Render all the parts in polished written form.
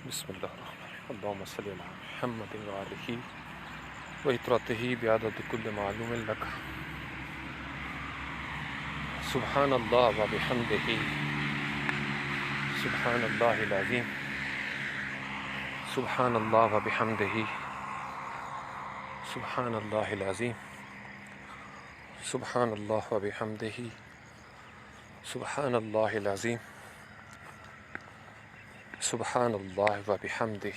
بسم اللہ الرحمن الرحیم اللہم صلی علی محمد وآلہ وعطرتہ بعدد کل معلوم لک سبحان اللہ و بحمدہ سبحان اللہ العظیم سبحان اللہ و بحمدہ سبحان اللہ العظیم سبحان اللہ و بحمدہ سبحان اللہ العظیم سبحان اللہ و بحمدہ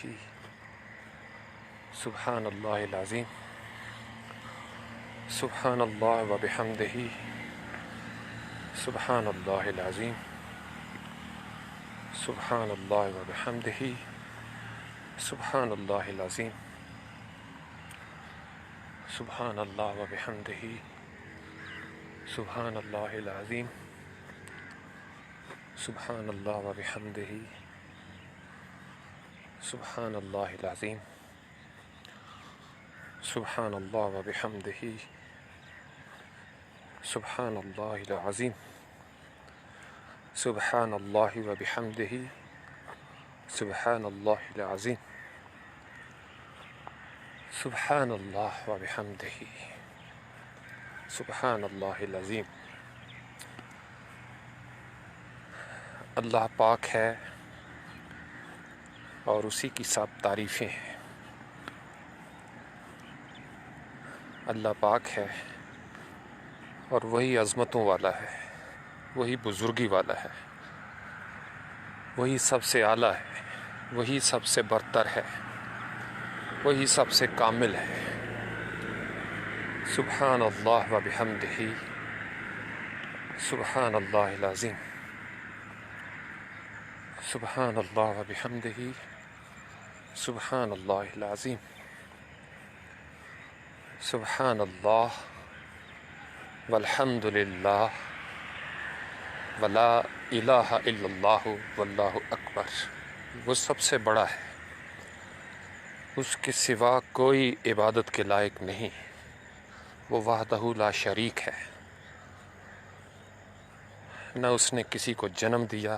سبحان اللہ العظیم سبحان اللہ و بحمدہ سبحان اللہ العظیم سبحان اللہ و بحمدہ سبحان اللہ العظیم سبحان اللہ و بحمدہ سبحان اللہ العظیم سبحان اللہ و بحمدہ سبحان اللہ العظیم سبحان اللہ و بحمدہ سبحان اللہ العظیم سبحان اللہ و بحمدہ سبحان اللہ العظیم سبحان اللہ و بحمدہ سبحان اللہ العظیم۔ اللہ پاک ہے اور اسی کی سب تعریفیں ہیں۔ اللہ پاک ہے اور وہی عظمتوں والا ہے، وہی بزرگی والا ہے، وہی سب سے اعلیٰ ہے، وہی سب سے برتر ہے، وہی سب سے کامل ہے۔ سبحان اللہ و بحمدہ سبحان اللہ العظیم سبحان اللہ و بحمدہ سبحان اللہ العظیم سبحان اللہ والحمد للہ ولا الہ الا اللہ واللہ اکبر۔ وہ سب سے بڑا ہے، اس کے سوا کوئی عبادت کے لائق نہیں، وہ وحدہ لا شریک ہے۔ نہ اس نے کسی کو جنم دیا،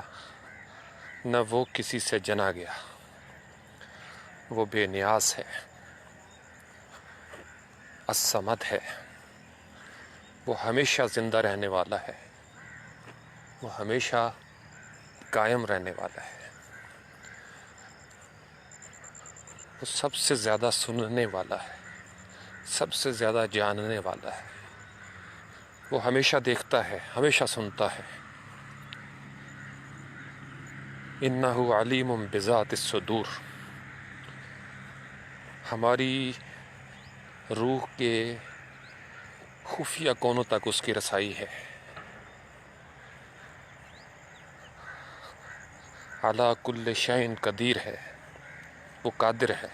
نہ وہ کسی سے جنا گیا، وہ بے نیاز ہے، الصمد ہے، وہ ہمیشہ زندہ رہنے والا ہے، وہ ہمیشہ قائم رہنے والا ہے، وہ سب سے زیادہ سننے والا ہے، سب سے زیادہ جاننے والا ہے، وہ ہمیشہ دیکھتا ہے، ہمیشہ سنتا ہے۔ انہ علیم بذات الصدور، ہماری روح کے خفیہ کونوں تک اس کی رسائی ہے۔ علی کل شیء قدیر ہے، وہ قادر ہے،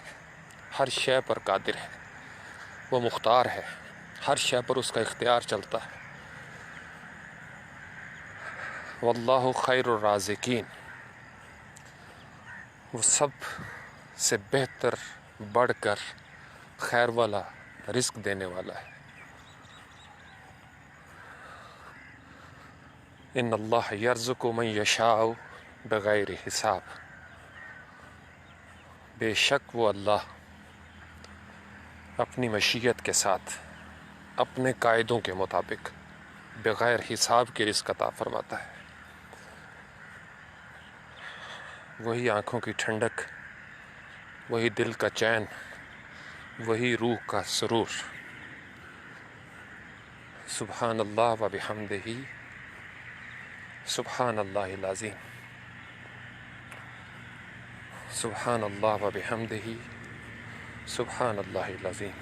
ہر شے پر قادر ہے، وہ مختار ہے، ہر شے پر اس کا اختیار چلتا ہے۔ واللہ خیر الرازقین، وہ سب سے بہتر بڑھ کر خیر والا رزق دینے والا ہے۔ ان اللہ یرزق من یشاء بغیر حساب، بے شک وہ اللہ اپنی مشیت کے ساتھ اپنے قاعدوں کے مطابق بغیر حساب کے رزق عطا فرماتا ہے۔ وہی آنکھوں کی ٹھنڈک، وہی دل کا چین، وہی روح کا سرور۔ سبحان اللہ و بحمدہ سبحان اللہ العظیم سبحان اللہ و بحمدہ سبحان اللہ العظیم۔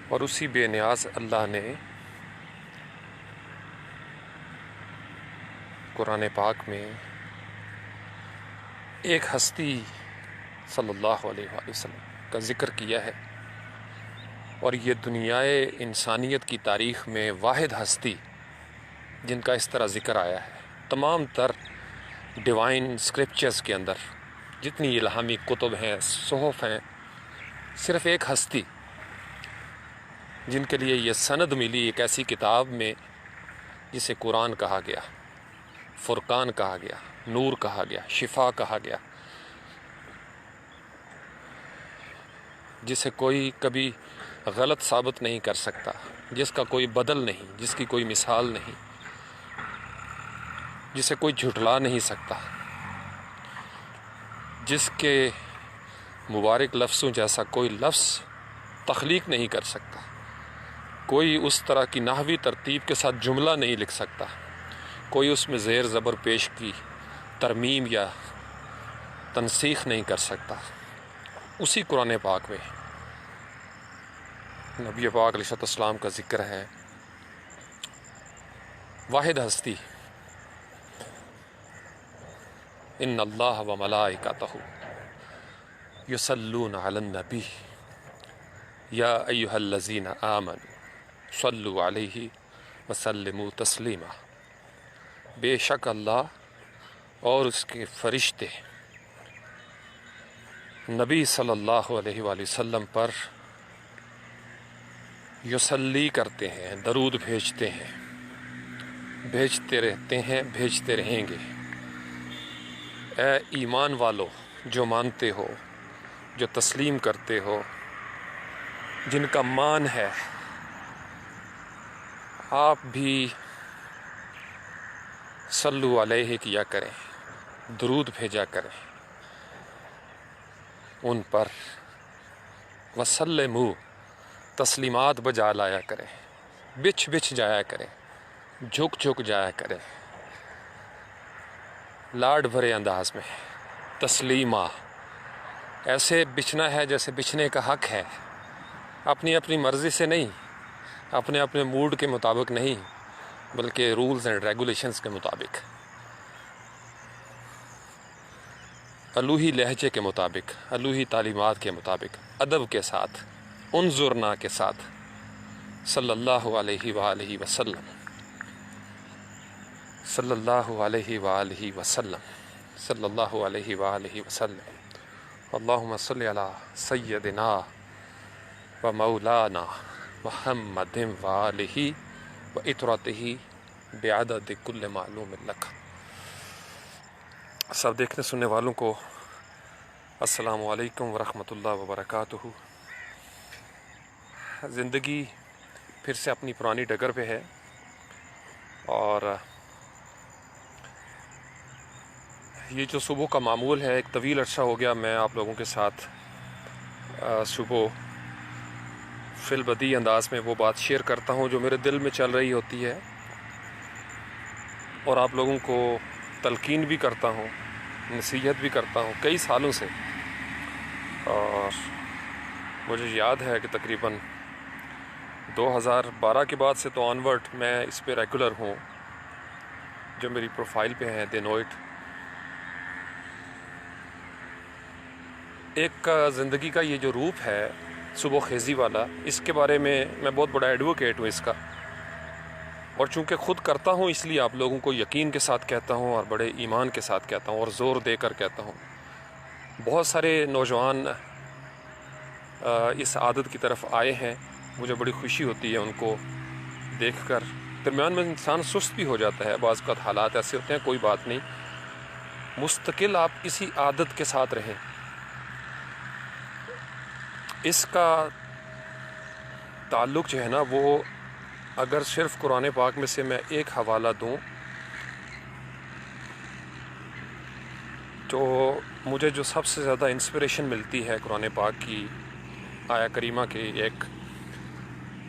اور اسی بے نیاز اللہ نے قرآن پاک میں ایک ہستی صلی اللہ علیہ وآلہ وسلم کا ذکر کیا ہے، اور یہ دنیائے انسانیت کی تاریخ میں واحد ہستی جن کا اس طرح ذکر آیا ہے۔ تمام تر ڈیوائن اسکرپچرز کے اندر جتنی الہامی کتب ہیں، صحف ہیں، صرف ایک ہستی جن کے لیے یہ سند ملی ایک ایسی کتاب میں جسے قرآن کہا گیا، فرقان کہا گیا، نور کہا گیا، شفا کہا گیا، جسے کوئی کبھی غلط ثابت نہیں کر سکتا، جس کا کوئی بدل نہیں، جس کی کوئی مثال نہیں، جسے کوئی جھٹلا نہیں سکتا، جس کے مبارک لفظوں جیسا کوئی لفظ تخلیق نہیں کر سکتا، کوئی اس طرح کی نحوی ترتیب کے ساتھ جملہ نہیں لکھ سکتا، کوئی اس میں زیر زبر پیش کی ترمیم یا تنسیخ نہیں کر سکتا۔ اسی قرآن پاک میں نبی پاک علیہ السلام کا ذکر ہے، واحد ہستی، ان اللہ و ملائکتہ یصلون علی النبی یا ایہا الذین آمنوا صلوا علیہ وسلموا تسلیما۔ بے شک اللہ اور اس کے فرشتے نبی صلی اللہ علیہ وآلہ وسلم پر یصلی کرتے ہیں، درود بھیجتے ہیں، بھیجتے رہتے ہیں، بھیجتے رہیں گے۔ اے ایمان والو جو مانتے ہو، جو تسلیم کرتے ہو، جن کا مان ہے، آپ بھی صلو علیہ کیا کریں، درود بھیجا کریں ان پر، وسلموا تسلیمات بجا لایا کریں، بچھ بچھ جایا کریں، جھک جھک جایا کریں، لاڈ بھرے انداز میں، تسلیمہ ایسے بچھنا ہے جیسے بچھنے کا حق ہے، اپنی اپنی مرضی سے نہیں، اپنے اپنے موڈ کے مطابق نہیں، بلکہ رولز اینڈ ریگولیشنز کے مطابق، الوہی لہجے کے مطابق، الوہی تعلیمات کے مطابق، ادب کے ساتھ، انظرنا کے ساتھ، صلی اللہ علیہ وآلہ وسلم، صلی اللہ علیہ وآلہ وسلم، صلی اللہ علیہ وآلہ وسلم۔ اللہم صلی علی سیدنا و مولانا محمد وآلہ و اطرتہ بعدد کل معلوم لک۔ سب دیکھنے سننے والوں کو السلام علیکم ورحمۃ اللہ وبرکاتہ۔ زندگی پھر سے اپنی پرانی ڈگر پہ ہے، اور یہ جو صبح کا معمول ہے، ایک طویل عرصہ ہو گیا میں آپ لوگوں کے ساتھ صبح فی البدیہہ انداز میں وہ بات شیئر کرتا ہوں جو میرے دل میں چل رہی ہوتی ہے، اور آپ لوگوں کو تلقین بھی کرتا ہوں، نصیحت بھی کرتا ہوں کئی سالوں سے۔ اور مجھے یاد ہے کہ تقریباً 2012 کے بعد سے تو آنورڈ میں اس پہ ریگولر ہوں، جو میری پروفائل پہ ہیں دے نو اٹ۔ ایک زندگی کا یہ جو روپ ہے صبح خیزی والا، اس کے بارے میں بہت بڑا ایڈوکیٹ ہوں اس کا، اور چونکہ خود کرتا ہوں اس لیے آپ لوگوں کو یقین کے ساتھ کہتا ہوں، اور بڑے ایمان کے ساتھ کہتا ہوں، اور زور دے کر کہتا ہوں۔ بہت سارے نوجوان اس عادت کی طرف آئے ہیں، مجھے بڑی خوشی ہوتی ہے ان کو دیکھ کر۔ درمیان میں انسان سست بھی ہو جاتا ہے، بعض اوقات حالات ایسے ہوتے ہیں، کوئی بات نہیں، مستقل آپ کسی عادت کے ساتھ رہیں۔ اس کا تعلق جو ہے نا، وہ اگر صرف قرآن پاک میں سے میں ایک حوالہ دوں تو مجھے جو سب سے زیادہ انسپریشن ملتی ہے قرآن پاک کی آیہ کریمہ کے ایک،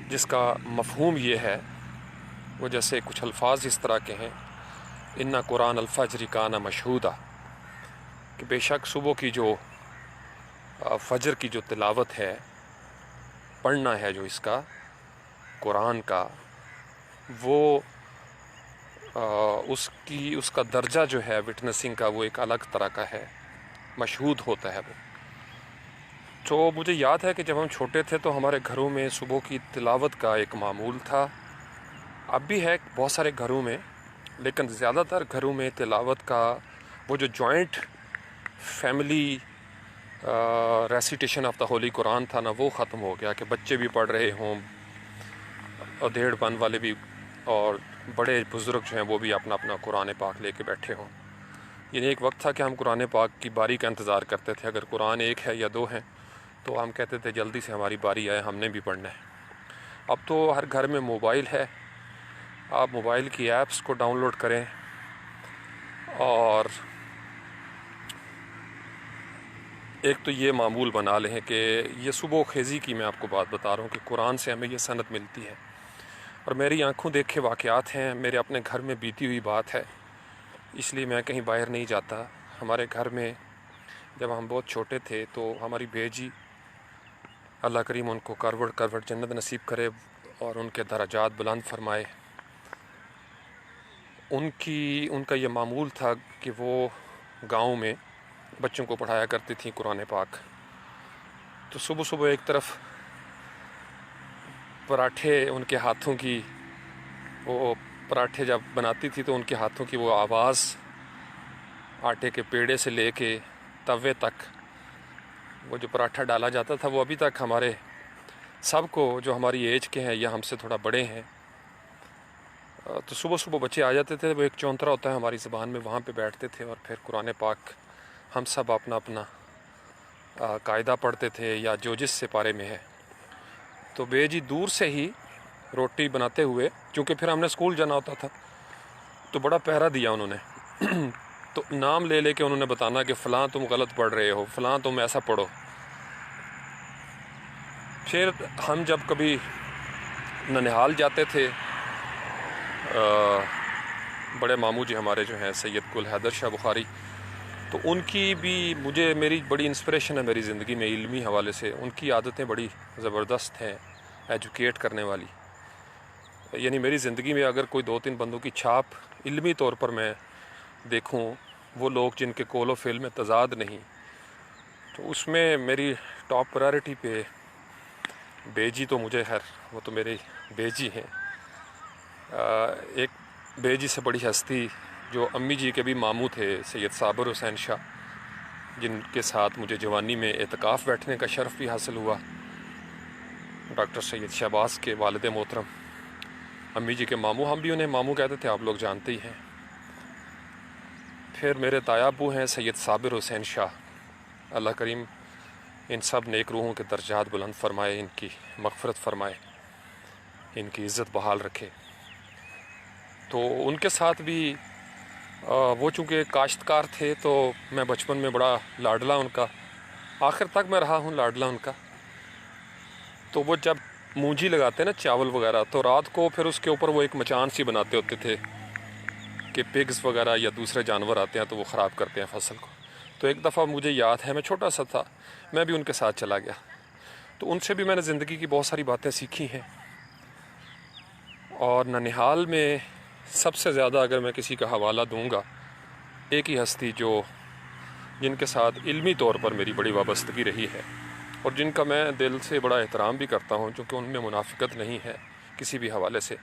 جس کا مفہوم یہ ہے، وہ جیسے کچھ الفاظ اس طرح کے ہیں، اِنَّ قرآن الفجر کان مشہودا، کہ بے شک صبح کی جو فجر کی جو تلاوت ہے، پڑھنا ہے جو اس کا قرآن کا، وہ اس کا درجہ جو ہے وٹنسنگ کا وہ ایک الگ طرح کا ہے، مشہود ہوتا ہے وہ۔ تو مجھے یاد ہے کہ جب ہم چھوٹے تھے تو ہمارے گھروں میں صبح کی تلاوت کا ایک معمول تھا، اب بھی ہے بہت سارے گھروں میں، لیکن زیادہ تر گھروں میں تلاوت کا وہ جو joint family recitation of the holy قرآن تھا نا، وہ ختم ہو گیا، کہ بچے بھی پڑھ رہے ہوں، اور دیڑھ پن والے بھی، اور بڑے بزرگ جو ہیں وہ بھی اپنا اپنا قرآن پاک لے کے بیٹھے ہوں۔ یعنی ایک وقت تھا کہ ہم قرآن پاک کی باری کا انتظار کرتے تھے، اگر قرآن ایک ہے یا دو ہیں تو ہم کہتے تھے جلدی سے ہماری باری آئے، ہم نے بھی پڑھنا ہے۔ اب تو ہر گھر میں موبائل ہے، آپ موبائل کی ایپس کو ڈاؤن لوڈ کریں اور ایک تو یہ معمول بنا لیں کہ یہ صبح خیزی کی میں آپ کو بات بتا رہا ہوں کہ قرآن سے ہمیں یہ سند ملتی ہے، اور میری آنکھوں دیکھے واقعات ہیں، میرے اپنے گھر میں بیتی ہوئی بات ہے، اس لیے میں کہیں باہر نہیں جاتا۔ ہمارے گھر میں جب ہم بہت چھوٹے تھے تو ہماری بیجی، اللہ کریم ان کو کروڑ کروڑ جنت نصیب کرے اور ان کے درجات بلند فرمائے، ان کا یہ معمول تھا کہ وہ گاؤں میں بچوں کو پڑھایا کرتی تھیں قرآن پاک۔ تو صبح صبح ایک طرف پراٹھے ان کے ہاتھوں کی، وہ پراٹھے جب بناتی تھی تو ان کے ہاتھوں کی وہ آواز، آٹے کے پیڑے سے لے کے توے تک وہ جو پراٹھا ڈالا جاتا تھا، وہ ابھی تک ہمارے سب کو جو ہماری ایج کے ہیں یا ہم سے تھوڑا بڑے ہیں، تو صبح صبح بچے آ جاتے تھے، وہ ایک چونترا ہوتا ہے ہماری زبان میں، وہاں پہ بیٹھتے تھے اور پھر قرآن پاک ہم سب اپنا اپنا قاعدہ پڑھتے تھے یا جو جس سے پارے میں ہے۔ تو بے جی دور سے ہی روٹی بناتے ہوئے، چونکہ پھر ہم نے اسکول جانا ہوتا تھا تو بڑا پہرا دیا انہوں نے تو نام لے لے کے انہوں نے بتانا کہ فلاں تم غلط پڑھ رہے ہو، فلاں تم ایسا پڑھو۔ پھر ہم جب کبھی ننہال جاتے تھے، بڑے ماموں جی ہمارے جو ہیں سید گل حیدر شاہ بخاری، تو ان کی بھی میری بڑی انسپریشن ہے میری زندگی میں علمی حوالے سے۔ ان کی عادتیں بڑی زبردست ہیں ایجوکیٹ کرنے والی، یعنی میری زندگی میں اگر کوئی 2-3 بندوں کی چھاپ علمی طور پر میں دیکھوں، وہ لوگ جن کے قول و فعل میں تضاد نہیں، تو اس میں میری ٹاپ پرائرٹی پہ بیجی تو مجھے وہ تو میری بیجی ہیں۔ ایک بیجی سے بڑی ہستی جو امی جی کے بھی ماموں تھے، سید صابر حسین شاہ، جن کے ساتھ مجھے جوانی میں اعتکاف بیٹھنے کا شرف بھی حاصل ہوا، ڈاکٹر سید شہباز کے والد محترم، امی جی کے ماموں، ہم بھی انہیں ماموں کہتے تھے، آپ لوگ جانتے ہی ہیں۔ پھر میرے تایا ابو ہیں سید صابر حسین شاہ، اللہ کریم ان سب نیک روحوں کے درجات بلند فرمائے، ان کی مغفرت فرمائے، ان کی عزت بحال رکھے۔ تو ان کے ساتھ بھی وہ چونکہ کاشتکار تھے تو میں بچپن میں بڑا لاڈلا ان کا، آخر تک میں رہا ہوں لاڈلا ان کا۔ تو وہ جب مونجی لگاتے نا چاول وغیرہ، تو رات کو پھر اس کے اوپر وہ ایک مچان سی بناتے ہوتے تھے کہ پگز وغیرہ یا دوسرے جانور آتے ہیں تو وہ خراب کرتے ہیں فصل کو۔ تو ایک دفعہ مجھے یاد ہے، میں چھوٹا سا تھا، میں بھی ان کے ساتھ چلا گیا، تو ان سے بھی میں نے زندگی کی بہت ساری باتیں سیکھی ہیں۔ اور ننہال میں سب سے زیادہ اگر میں کسی کا حوالہ دوں گا، ایک ہی ہستی جن کے ساتھ علمی طور پر میری بڑی وابستگی رہی ہے اور جن کا میں دل سے بڑا احترام بھی کرتا ہوں، چونکہ ان میں منافقت نہیں ہے کسی بھی حوالے سے،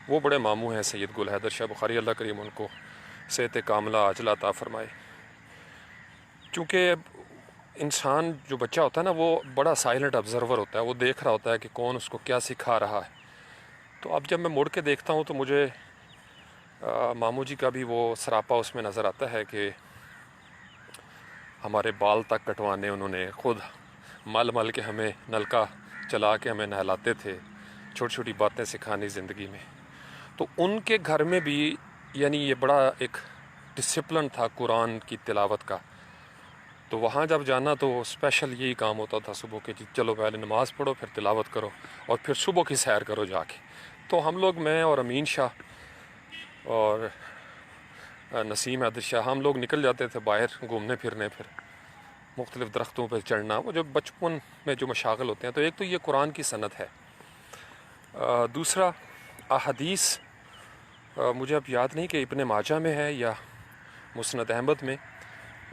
وہ بڑے ماموں ہیں سید گل حیدر شاہ بخاری، اللہ کریم ان کو صحت کاملہ عاجلہ عطا فرمائے۔ چونکہ انسان جو بچہ ہوتا ہے نا، وہ بڑا سائلنٹ آبزرور ہوتا ہے، وہ دیکھ رہا ہوتا ہے کہ کون اس کو کیا سکھا رہا ہے۔ تو اب جب میں مڑ کے دیکھتا ہوں تو مجھے ماموں جی کا بھی وہ سراپا اس میں نظر آتا ہے کہ ہمارے بال تک کٹوانے انہوں نے خود مل مل کے ہمیں نلکا چلا کے ہمیں نہلاتے تھے، چھوٹی چھوٹی باتیں سکھانی زندگی میں۔ تو ان کے گھر میں بھی یعنی یہ بڑا ایک ڈسپلن تھا قرآن کی تلاوت کا۔ تو وہاں جب جانا تو اسپیشل یہی کام ہوتا تھا صبح کے، چلو پہلے نماز پڑھو، پھر تلاوت کرو، اور پھر صبح کی سیر کرو جا کے۔ تو ہم لوگ، میں اور امین شاہ اور نسیم حیدر شاہ، ہم لوگ نکل جاتے تھے باہر گھومنے پھرنے، پھر مختلف درختوں پہ چڑھنا، وہ جو بچپن میں جو مشاغل ہوتے ہیں۔ تو ایک تو یہ قرآن کی سند ہے، دوسرا احادیث، مجھے اب یاد نہیں کہ ابن ماجہ میں ہے یا مسند احمد میں،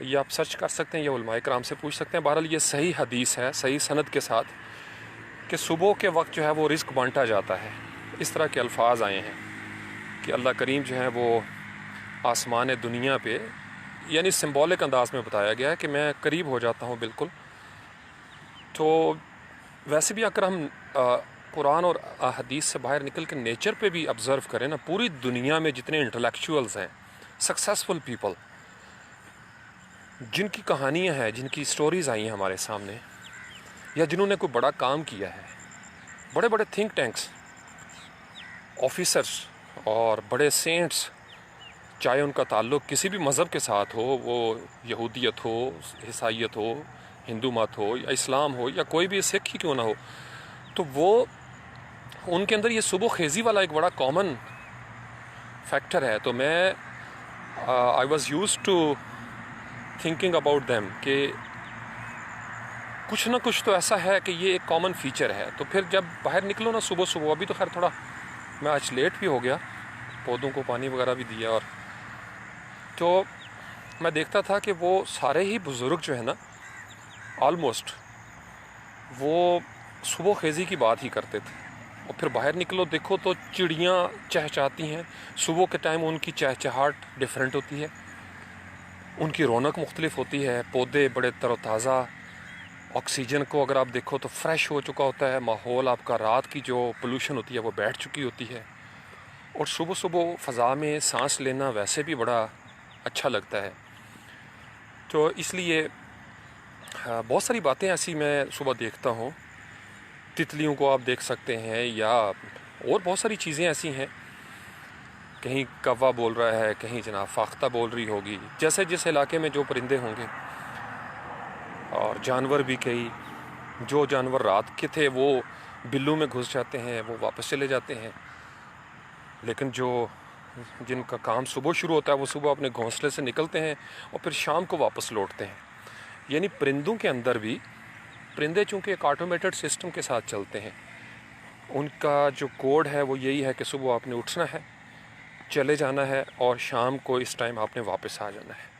یہ آپ سرچ کر سکتے ہیں یا علماء کرام سے پوچھ سکتے ہیں۔ بہرحال یہ صحیح حدیث ہے، صحیح سند کے ساتھ، کہ صبح کے وقت جو ہے وہ رزق بانٹا جاتا ہے۔ اس طرح کے الفاظ آئے ہیں کہ اللہ کریم جو ہے وہ آسمان دنیا پہ، یعنی سمبولک انداز میں بتایا گیا ہے کہ میں قریب ہو جاتا ہوں بالکل۔ تو ویسے بھی اگر ہم قرآن اور احادیث سے باہر نکل کے نیچر پہ بھی آبزرو کریں نا، پوری دنیا میں جتنے انٹلیکچوئلز ہیں، سکسیسفل پیپل، جن کی کہانیاں ہیں، جن کی سٹوریز آئی ہیں ہمارے سامنے، یا جنہوں نے کوئی بڑا کام کیا ہے، بڑے بڑے تھنک ٹینکس، آفیسرس اور بڑے سینٹس، چاہے ان کا تعلق کسی بھی مذہب کے ساتھ ہو، وہ یہودیت ہو، عیسائیت ہو، ہندو مت ہو یا اسلام ہو یا کوئی بھی سکھ ہی کیوں نہ ہو، تو وہ ان کے اندر یہ صبح خیزی والا ایک بڑا کامن فیکٹر ہے. تو میں I was use to thinking about them کہ کچھ نہ کچھ تو ایسا ہے کہ یہ ایک کامن فیچر ہے. تو پھر جب باہر نکلو نا صبح صبح، ابھی تو خیر تھوڑا میں آج لیٹ بھی ہو گیا، پودوں کو پانی وغیرہ بھی دیا، اور تو میں دیکھتا تھا کہ وہ سارے ہی بزرگ جو ہے نا آلموسٹ وہ صبح خیزی کی بات ہی کرتے تھے. اور پھر باہر نکلو دیکھو تو چڑیاں چہچاتی ہیں صبح کے ٹائم، ان کی چہچہاٹ ڈیفرنٹ ہوتی ہے، ان کی رونق مختلف ہوتی ہے، پودے بڑے تر و تازہ، آکسیجن کو اگر آپ دیکھو تو فریش ہو چکا ہوتا ہے ماحول، آپ کا رات کی جو پولوشن ہوتی ہے وہ بیٹھ چکی ہوتی ہے، اور صبح صبح فضا میں سانس لینا ویسے بھی بڑا اچھا لگتا ہے. تو اس لیے بہت ساری باتیں ایسی میں صبح دیکھتا ہوں. تتلیوں کو آپ دیکھ سکتے ہیں، یا اور بہت ساری چیزیں ایسی ہیں، کہیں کوا بول رہا ہے، کہیں جناب فاختہ بول رہی ہوگی، جیسے جس علاقے میں جو پرندے ہوں گے. اور جانور بھی کئی، جو جانور رات کے تھے وہ بلوں میں گھس جاتے ہیں، وہ واپس چلے جاتے ہیں، لیکن جن کا کام صبح شروع ہوتا ہے وہ صبح اپنے گھونسلے سے نکلتے ہیں اور پھر شام کو واپس لوٹتے ہیں. یعنی پرندوں کے اندر بھی، پرندے چونکہ ایک آٹومیٹڈ سسٹم کے ساتھ چلتے ہیں، ان کا جو کوڈ ہے وہ یہی ہے کہ صبح آپ نے اٹھنا ہے، چلے جانا ہے، اور شام کو اس ٹائم آپ نے واپس آ جانا ہے،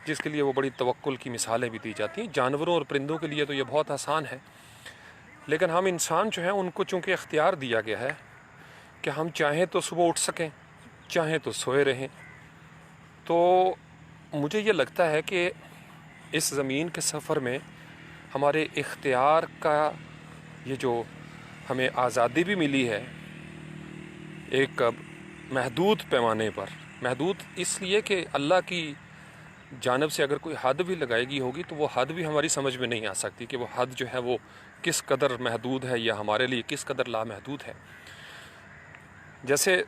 جس کے لیے وہ بڑی توکل کی مثالیں بھی دی جاتی ہیں. جانوروں اور پرندوں کے لیے تو یہ بہت آسان ہے، لیکن ہم انسان جو ہیں ان کو چونکہ اختیار دیا گیا ہے کہ ہم چاہیں تو صبح اٹھ سکیں، چاہیں تو سوئے رہیں. تو مجھے یہ لگتا ہے کہ اس زمین کے سفر میں ہمارے اختیار کا یہ جو ہمیں آزادی بھی ملی ہے، ایک محدود پیمانے پر، محدود اس لیے کہ اللہ کی جانب سے اگر کوئی حد بھی لگائی گئی ہوگی تو وہ حد بھی ہماری سمجھ میں نہیں آ سکتی کہ وہ حد جو ہے وہ کس قدر محدود ہے یا ہمارے لیے کس قدر لامحدود ہے. جیسے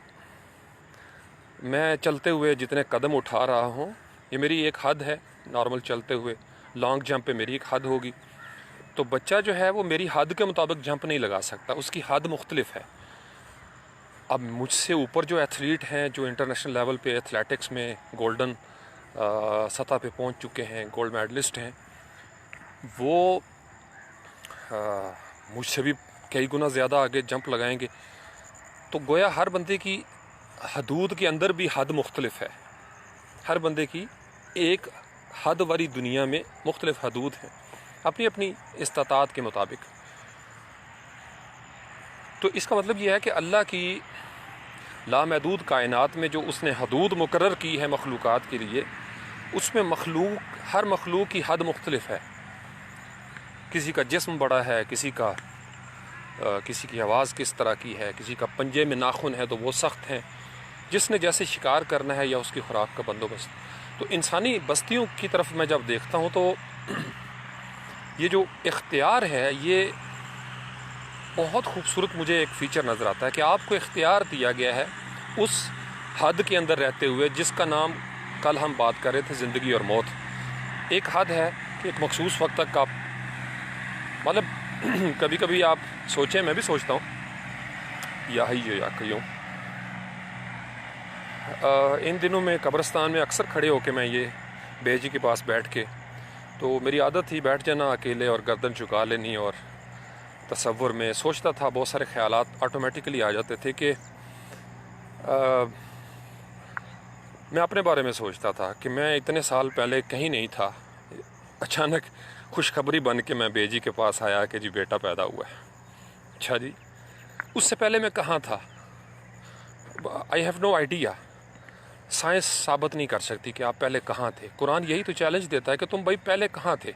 میں چلتے ہوئے جتنے قدم اٹھا رہا ہوں، یہ میری ایک حد ہے. نارمل چلتے ہوئے لانگ جمپ پہ میری ایک حد ہوگی، تو بچہ جو ہے وہ میری حد کے مطابق جمپ نہیں لگا سکتا، اس کی حد مختلف ہے. اب مجھ سے اوپر جو ایتھلیٹ ہیں، جو انٹرنیشنل لیول پہ ایتھلیٹکس میں گولڈن سطح پہ پہنچ چکے ہیں، گولڈ میڈلسٹ ہیں، وہ مجھ سے بھی کئی گنا زیادہ آگے جمپ لگائیں گے. تو گویا ہر بندے کی حدود کے اندر بھی حد مختلف ہے، ہر بندے کی ایک حد والی دنیا میں مختلف حدود ہیں اپنی اپنی استطاعت کے مطابق. تو اس کا مطلب یہ ہے کہ اللہ کی لامحدود کائنات میں جو اس نے حدود مقرر کی ہے مخلوقات کے لیے، اس میں ہر مخلوق کی حد مختلف ہے. کسی کا جسم بڑا ہے، کسی کی آواز کس طرح کی ہے، کسی کا پنجے میں ناخن ہے تو وہ سخت ہیں، جس نے جیسے شکار کرنا ہے یا اس کی خوراک کا بندوبست. تو انسانی بستیوں کی طرف میں جب دیکھتا ہوں تو یہ جو اختیار ہے یہ بہت خوبصورت مجھے ایک فیچر نظر آتا ہے کہ آپ کو اختیار دیا گیا ہے اس حد کے اندر رہتے ہوئے، جس کا نام کل ہم بات کر رہے تھے زندگی اور موت. ایک حد ہے کہ ایک مخصوص وقت تک آپ، مطلب کبھی کبھی آپ سوچیں، میں بھی سوچتا ہوں یا کیوں ان دنوں میں قبرستان میں اکثر کھڑے ہو کے میں یہ بیجی کے پاس بیٹھ کے، تو میری عادت تھی بیٹھ جانا اکیلے اور گردن جھکا لینی، اور تصور میں سوچتا تھا، بہت سارے خیالات آٹومیٹکلی آ جاتے تھے کہ میں اپنے بارے میں سوچتا تھا کہ میں اتنے سال پہلے کہیں نہیں تھا، اچانک خوشخبری بن کے میں بیجی کے پاس آیا کہ جی بیٹا پیدا ہوا ہے. اچھا جی، اس سے پہلے میں کہاں تھا؟ I have no idea. Science ثابت نہیں کر سکتی کہ آپ پہلے کہاں تھے. قرآن یہی تو چیلنج دیتا ہے کہ تم بھائی پہلے کہاں تھے،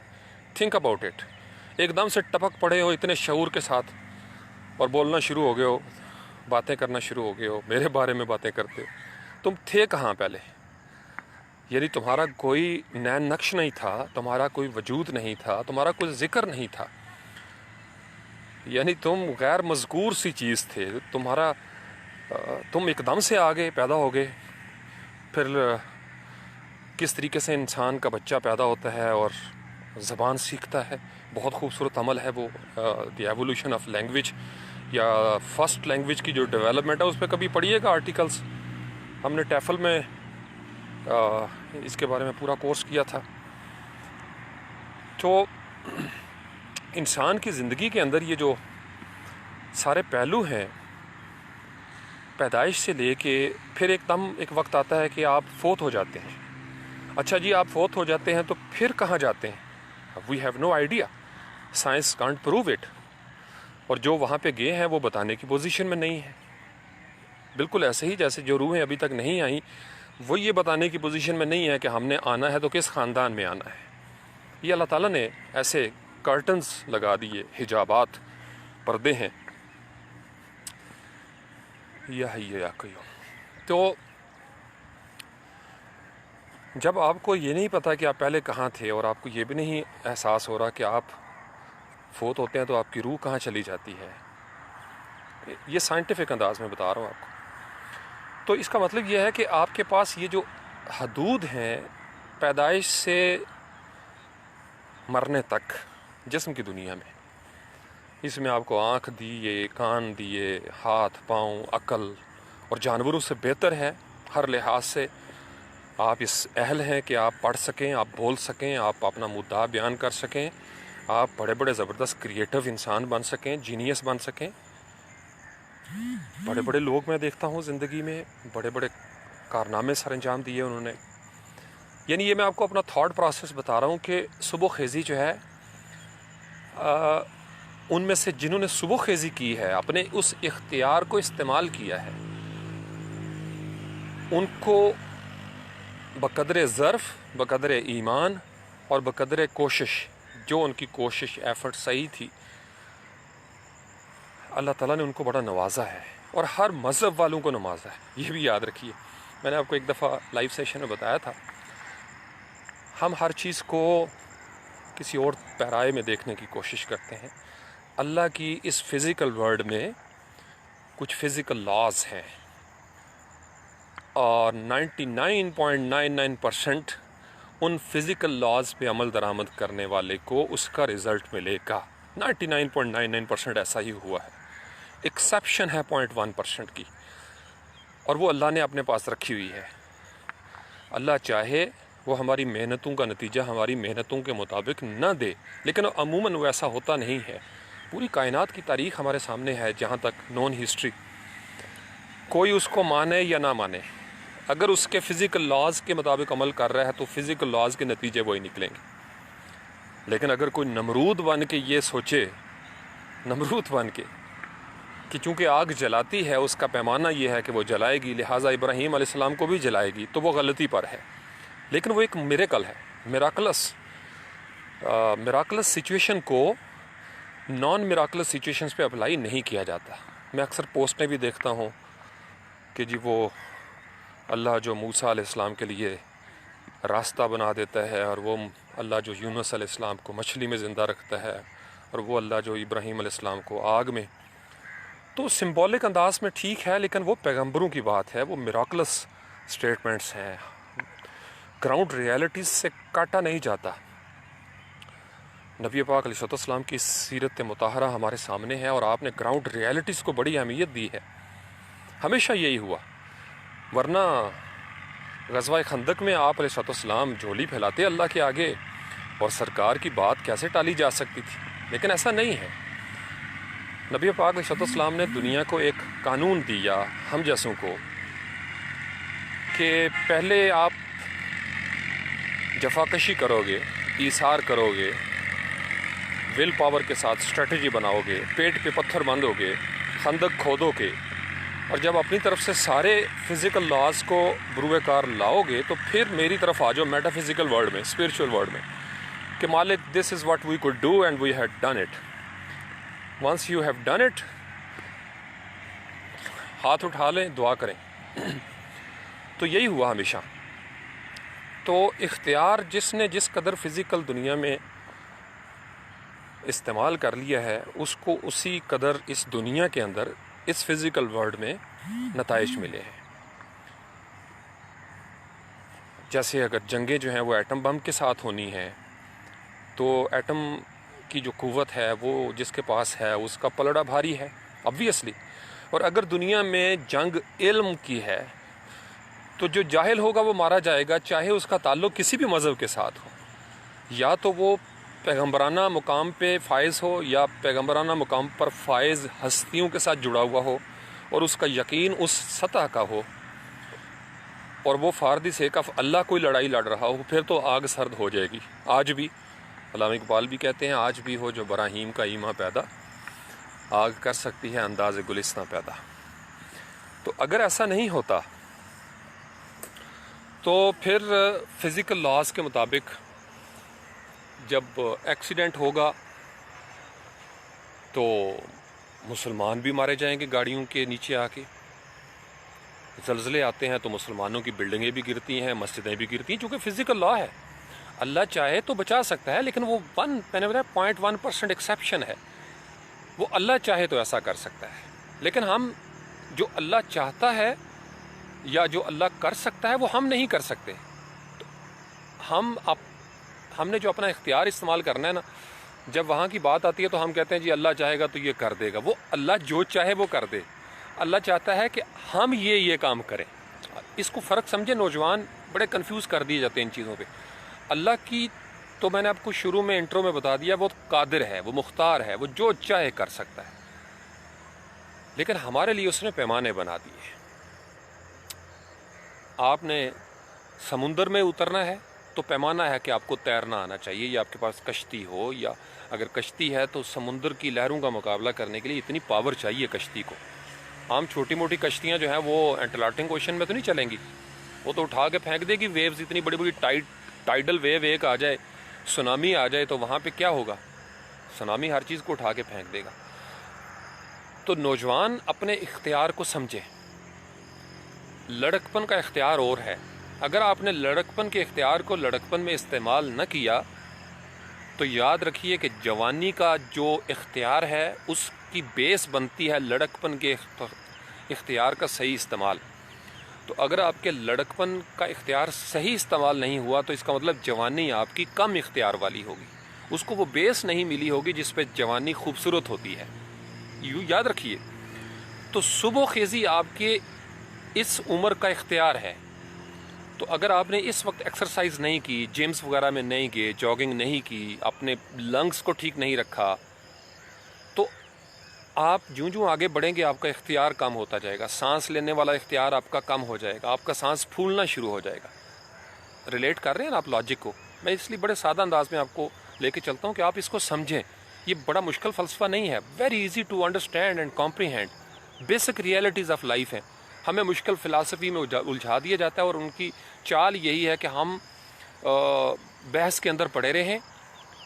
تھنک اباؤٹ اٹ. ایک دم سے ٹپک پڑے ہو اتنے شعور کے ساتھ اور بولنا شروع ہو گئے ہو، باتیں کرنا شروع ہو گئے ہو، میرے بارے میں باتیں کرتے ہو. تم تھے کہاں پہلے؟ یعنی تمہارا کوئی نین نقش نہیں تھا، تمہارا کوئی وجود نہیں تھا، تمہارا کوئی ذکر نہیں تھا. یعنی تم غیر مذکور سی چیز تھے، تم ایک دم سے آگے پیدا ہو گئے. پھر کس طریقے سے انسان کا بچہ پیدا ہوتا ہے اور زبان سیکھتا ہے، بہت خوبصورت عمل ہے وہ. دی ایوولوشن آف لینگویج یا فرسٹ لینگویج کی جو ڈیولپمنٹ ہے اس پہ کبھی پڑھیے گا آرٹیکلس. ہم نے ٹیفل میں اس کے بارے میں پورا کورس کیا تھا. تو انسان کی زندگی کے اندر یہ جو سارے پہلو ہیں، پیدائش سے لے کے پھر ایک وقت آتا ہے کہ آپ فوت ہو جاتے ہیں. اچھا جی، آپ فوت ہو جاتے ہیں تو پھر کہاں جاتے ہیں؟ We have no idea, science can't prove it. اور جو وہاں پہ گئے ہیں وہ بتانے کی پوزیشن میں نہیں ہے. بالکل ایسے ہی جیسے جو روحیں ابھی تک نہیں آئیں وہ یہ بتانے کی پوزیشن میں نہیں ہے کہ ہم نے آنا ہے تو کس خاندان میں آنا ہے. یہ اللہ تعالیٰ نے ایسے کرٹنز لگا دیے، حجابات، پردے ہیں. یا قیوم. تو جب آپ کو یہ نہیں پتا کہ آپ پہلے کہاں تھے اور آپ کو یہ بھی نہیں احساس ہو رہا کہ آپ فوت ہوتے ہیں تو آپ کی روح کہاں چلی جاتی ہے، یہ سائنٹیفک انداز میں بتا رہا ہوں آپ کو. تو اس کا مطلب یہ ہے کہ آپ کے پاس یہ جو حدود ہیں پیدائش سے مرنے تک جسم کی دنیا میں، اس میں آپ کو آنکھ دیے، کان دیے، ہاتھ پاؤں، عقل، اور جانوروں سے بہتر ہے ہر لحاظ سے. آپ اس اہل ہیں کہ آپ پڑھ سکیں، آپ بول سکیں، آپ اپنا مدعا بیان کر سکیں، آپ بڑے بڑے زبردست کریٹو انسان بن سکیں، جینیس بن سکیں. بڑے بڑے لوگ میں دیکھتا ہوں زندگی میں بڑے بڑے کارنامے سر انجام دیے انہوں نے. یعنی یہ میں آپ کو اپنا تھاٹ پروسیس بتا رہا ہوں کہ صبح خیزی جو ہے، ان میں سے جنہوں نے صبح خیزی کی ہے، اپنے اس اختیار کو استعمال کیا ہے، ان کو بقدر ظرف، بقدر ایمان اور بقدر کوشش، جو ان کی کوشش ایفرٹ صحیح تھی، اللہ تعالیٰ نے ان کو بڑا نوازا ہے اور ہر مذہب والوں کو نوازا ہے. یہ بھی یاد رکھیے، میں نے آپ کو ایک دفعہ لائیو سیشن میں بتایا تھا، ہم ہر چیز کو کسی اور پیرائے میں دیکھنے کی کوشش کرتے ہیں. اللہ کی اس فزیکل ورلڈ میں کچھ فزیکل لاز ہیں اور 99.99% ان فزیکل لاز پہ عمل درآمد کرنے والے کو اس کا رزلٹ ملے گا. 99.99% ایسا ہی ہوا ہے. ایکسیپشن ہے 0.1% کی، اور وہ اللہ نے اپنے پاس رکھی ہوئی ہے. اللہ چاہے وہ ہماری محنتوں کا نتیجہ ہماری محنتوں کے مطابق نہ دے، لیکن عموماً وہ ایسا ہوتا نہیں ہے. پوری کائنات کی تاریخ ہمارے سامنے ہے، جہاں تک نون ہسٹری، کوئی اس کو مانے یا نہ مانے، اگر اس کے فزیکل لاز کے مطابق عمل کر رہا ہے تو فزیکل لاز کے نتیجے وہی نکلیں گے. لیکن اگر کوئی نمرود بن کے یہ سوچے، نمرود بن کے، کہ چونکہ آگ جلاتی ہے اس کا پیمانہ یہ ہے کہ وہ جلائے گی، لہٰذا ابراہیم علیہ السلام کو بھی جلائے گی، تو وہ غلطی پر ہے. لیکن وہ ایک میریکل ہے، میراکلس سچویشن کو نان میراکلس سچویشنز پہ اپلائی نہیں کیا جاتا. میں اکثر پوسٹیں بھی دیکھتا ہوں کہ جی وہ اللہ جو موسیٰ علیہ السلام کے لیے راستہ بنا دیتا ہے، اور وہ اللہ جو یونس علیہ السلام کو مچھلی میں زندہ رکھتا ہے، اور وہ اللہ جو ابراہیم علیہ السلام کو آگ میں. تو سمبولک انداز میں ٹھیک ہے، لیکن وہ پیغمبروں کی بات ہے، وہ میراکلس سٹیٹمنٹس ہیں، گراؤنڈ ریالٹیز سے کاٹا نہیں جاتا. نبی پاک علیہ السلام کی سیرت مطہرہ ہمارے سامنے ہے، اور آپ نے گراؤنڈ ریالٹیز کو بڑی اہمیت دی ہے. ہمیشہ یہی ہوا، ورنہ غزوہ خندق میں آپ علیہ السلام جھولی پھیلاتے اللہ کے آگے، اور سرکار کی بات کیسے ٹالی جا سکتی تھی. لیکن ایسا نہیں ہے. نبی پاک علیہ السلام نے دنیا کو ایک قانون دیا ہم جیسوں کو کہ پہلے آپ جفاکشی کرو گے، ایثار کرو گے، ول پاور کے ساتھ اسٹریٹجی بناؤ گے، پیٹ پہ پتھر باندھو گے، خندق کھودو گے، اور جب اپنی طرف سے سارے فزیکل لاز کو بروئے کار لاؤ گے تو پھر میری طرف آ جاؤ میٹا فزیکل ورلڈ میں، اسپرچول ورلڈ میں، کہ مالک this is what we could do and we had done it. Once you have done it, ہاتھ اٹھا لیں، دعا کریں. تو یہی ہوا ہمیشہ. تو اختیار جس نے جس قدر فزیکل دنیا میں استعمال کر لیا ہے اس کو اسی قدر اس دنیا کے اندر اس فزیکل ورلڈ میں نتائج ملے ہیں. جیسے اگر جنگیں جو ہیں وہ ایٹم بم کے ساتھ ہونی ہیں تو ایٹم کی جو قوت ہے وہ جس کے پاس ہے اس کا پلڑا بھاری ہے obviously. اور اگر دنیا میں جنگ علم کی ہے تو جو جاہل ہوگا وہ مارا جائے گا، چاہے اس کا تعلق کسی بھی مذہب کے ساتھ ہو، یا تو وہ پیغمبرانہ مقام پہ فائز ہو یا پیغمبرانہ مقام پر فائز ہستیوں کے ساتھ جڑا ہوا ہو اور اس کا یقین اس سطح کا ہو اور وہ فار دی سیک آف اللہ کوئی لڑائی لڑ رہا ہو، پھر تو آگ سرد ہو جائے گی. آج بھی علامہ اقبال بھی کہتے ہیں آج بھی ہو جو براہیم کا ایمہ پیدا، آگ کر سکتی ہے انداز گلستاں پیدا. تو اگر ایسا نہیں ہوتا تو پھر فزیکل لاز کے مطابق جب ایکسیڈنٹ ہوگا تو مسلمان بھی مارے جائیں گے گاڑیوں کے نیچے آ کے، زلزلے آتے ہیں تو مسلمانوں کی بلڈنگیں بھی گرتی ہیں، مسجدیں بھی گرتی ہیں، چونکہ فزیکل لا ہے. اللہ چاہے تو بچا سکتا ہے، لیکن وہ 0.1% ایکسیپشن ہے. وہ اللہ چاہے تو ایسا کر سکتا ہے، لیکن ہم جو اللہ چاہتا ہے یا جو اللہ کر سکتا ہے وہ ہم نہیں کر سکتے. تو ہم نے جو اپنا اختیار استعمال کرنا ہے نا، جب وہاں کی بات آتی ہے تو ہم کہتے ہیں جی اللہ چاہے گا تو یہ کر دے گا. وہ اللہ جو چاہے وہ کر دے. اللہ چاہتا ہے کہ ہم یہ کام کریں. اس کو فرق سمجھے. نوجوان بڑے کنفیوز کر دیے جاتے ہیں ان چیزوں پہ. اللہ کی تو میں نے آپ کو شروع میں انٹرو میں بتا دیا وہ قادر ہے، وہ مختار ہے، وہ جو چاہے کر سکتا ہے، لیکن ہمارے لیے اس نے پیمانے بنا دیے. آپ نے سمندر میں اترنا ہے تو پیمانہ ہے کہ آپ کو تیرنا آنا چاہیے، یا آپ کے پاس کشتی ہو، یا اگر کشتی ہے تو سمندر کی لہروں کا مقابلہ کرنے کے لیے اتنی پاور چاہیے کشتی کو. عام چھوٹی موٹی کشتیاں جو ہیں وہ اٹلانٹک اوشن میں تو نہیں چلیں گی، وہ تو اٹھا کے پھینک دے گی. ویوز اتنی بڑی بڑی ٹائیڈل ویو ایک آ جائے، سونامی آ جائے تو وہاں پہ کیا ہوگا؟ سونامی ہر چیز کو اٹھا کے پھینک دے گا. تو نوجوان اپنے اختیار کو سمجھے. لڑکپن کا اختیار اور ہے. اگر آپ نے لڑکپن کے اختیار کو لڑکپن میں استعمال نہ کیا تو یاد رکھیے کہ جوانی کا جو اختیار ہے اس کی بیس بنتی ہے لڑکپن کے اختیار کا صحیح استعمال. تو اگر آپ کے لڑکپن کا اختیار صحیح استعمال نہیں ہوا تو اس کا مطلب جوانی آپ کی کم اختیار والی ہوگی. اس کو وہ بیس نہیں ملی ہوگی جس پہ جوانی خوبصورت ہوتی ہے. یوں یاد رکھیے. تو صبح خیزی آپ کے اس عمر کا اختیار ہے. تو اگر آپ نے اس وقت ایکسرسائز نہیں کی، جمز وغیرہ میں نہیں گئے، جاگنگ نہیں کی، اپنے لنگز کو ٹھیک نہیں رکھا، تو آپ جوں آگے بڑھیں گے آپ کا اختیار کم ہوتا جائے گا. سانس لینے والا اختیار آپ کا کم ہو جائے گا، آپ کا سانس پھولنا شروع ہو جائے گا. ریلیٹ کر رہے ہیں نا آپ لاجک کو؟ میں اس لیے بڑے سادہ انداز میں آپ کو لے کے چلتا ہوں کہ آپ اس کو سمجھیں. یہ بڑا مشکل فلسفہ نہیں ہے. Very easy to understand and comprehend. Basic realities of life ہیں. ہمیں مشکل فلسفی میں الجھا دیا جاتا ہے اور ان کی چال یہی ہے کہ ہم بحث کے اندر پڑے رہیں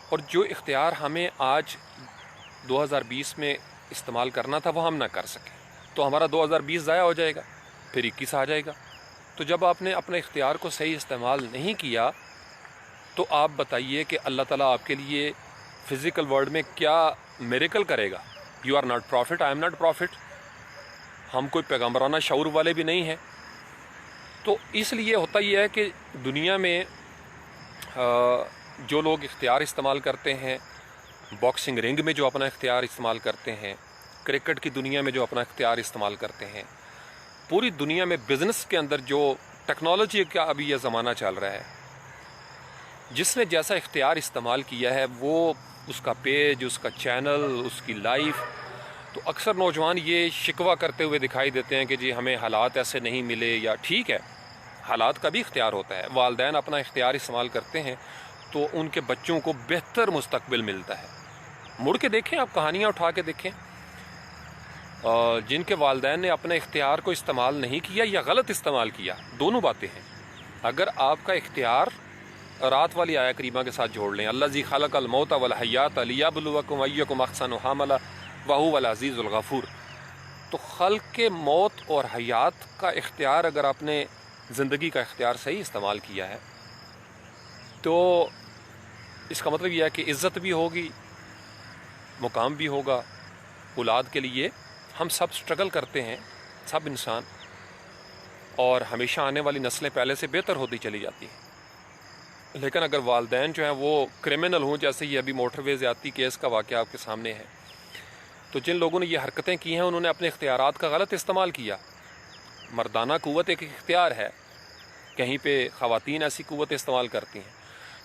اور جو اختیار ہمیں آج 2020 میں استعمال کرنا تھا وہ ہم نہ کر سکیں تو ہمارا 2020 ضائع ہو جائے گا، پھر 21 آ جائے گا. تو جب آپ نے اپنے اختیار کو صحیح استعمال نہیں کیا تو آپ بتائیے کہ اللہ تعالیٰ آپ کے لیے فزیکل ورلڈ میں کیا میریکل کرے گا. You are not prophet, I am not prophet. ہم کوئی پیغمبرانہ شعور والے بھی نہیں ہیں. تو اس لیے ہوتا یہ ہے کہ دنیا میں جو لوگ اختیار استعمال کرتے ہیں، باکسنگ رنگ میں جو اپنا اختیار استعمال کرتے ہیں، کرکٹ کی دنیا میں جو اپنا اختیار استعمال کرتے ہیں، پوری دنیا میں بزنس کے اندر جو ٹیکنالوجی کا ابھی یہ زمانہ چل رہا ہے، جس نے جیسا اختیار استعمال کیا ہے وہ اس کا پیج، اس کا چینل، اس کی لائف. تو اکثر نوجوان یہ شکوہ کرتے ہوئے دکھائی دیتے ہیں کہ جی ہمیں حالات ایسے نہیں ملے. یا ٹھیک ہے، حالات کا بھی اختیار ہوتا ہے. والدین اپنا اختیار استعمال کرتے ہیں تو ان کے بچوں کو بہتر مستقبل ملتا ہے. مڑ کے دیکھیں، آپ کہانیاں اٹھا کے دیکھیں جن کے والدین نے اپنے اختیار کو استعمال نہیں کیا یا غلط استعمال کیا. دونوں باتیں ہیں. اگر آپ کا اختیار رات والی آیہ کریمہ کے ساتھ جوڑ لیں، الذی خلق الموت والحیات لیبلوکم ایکم احسن عملا وہو العزیز الغفور، تو خلق کے موت اور حیات کا اختیار اگر آپ نے زندگی کا اختیار صحیح استعمال کیا ہے تو اس کا مطلب یہ ہے کہ عزت بھی ہوگی، مقام بھی ہوگا اولاد کے لیے. ہم سب سٹرگل کرتے ہیں، سب انسان، اور ہمیشہ آنے والی نسلیں پہلے سے بہتر ہوتی چلی جاتی ہیں. لیکن اگر والدین جو ہیں وہ کرمنل ہوں، جیسے یہ ابھی موٹر وے زیادتی کیس کا واقعہ آپ کے سامنے ہے، تو جن لوگوں نے یہ حرکتیں کی ہیں انہوں نے اپنے اختیارات کا غلط استعمال کیا. مردانہ قوت ایک اختیار ہے، کہیں پہ خواتین ایسی قوت استعمال کرتی ہیں،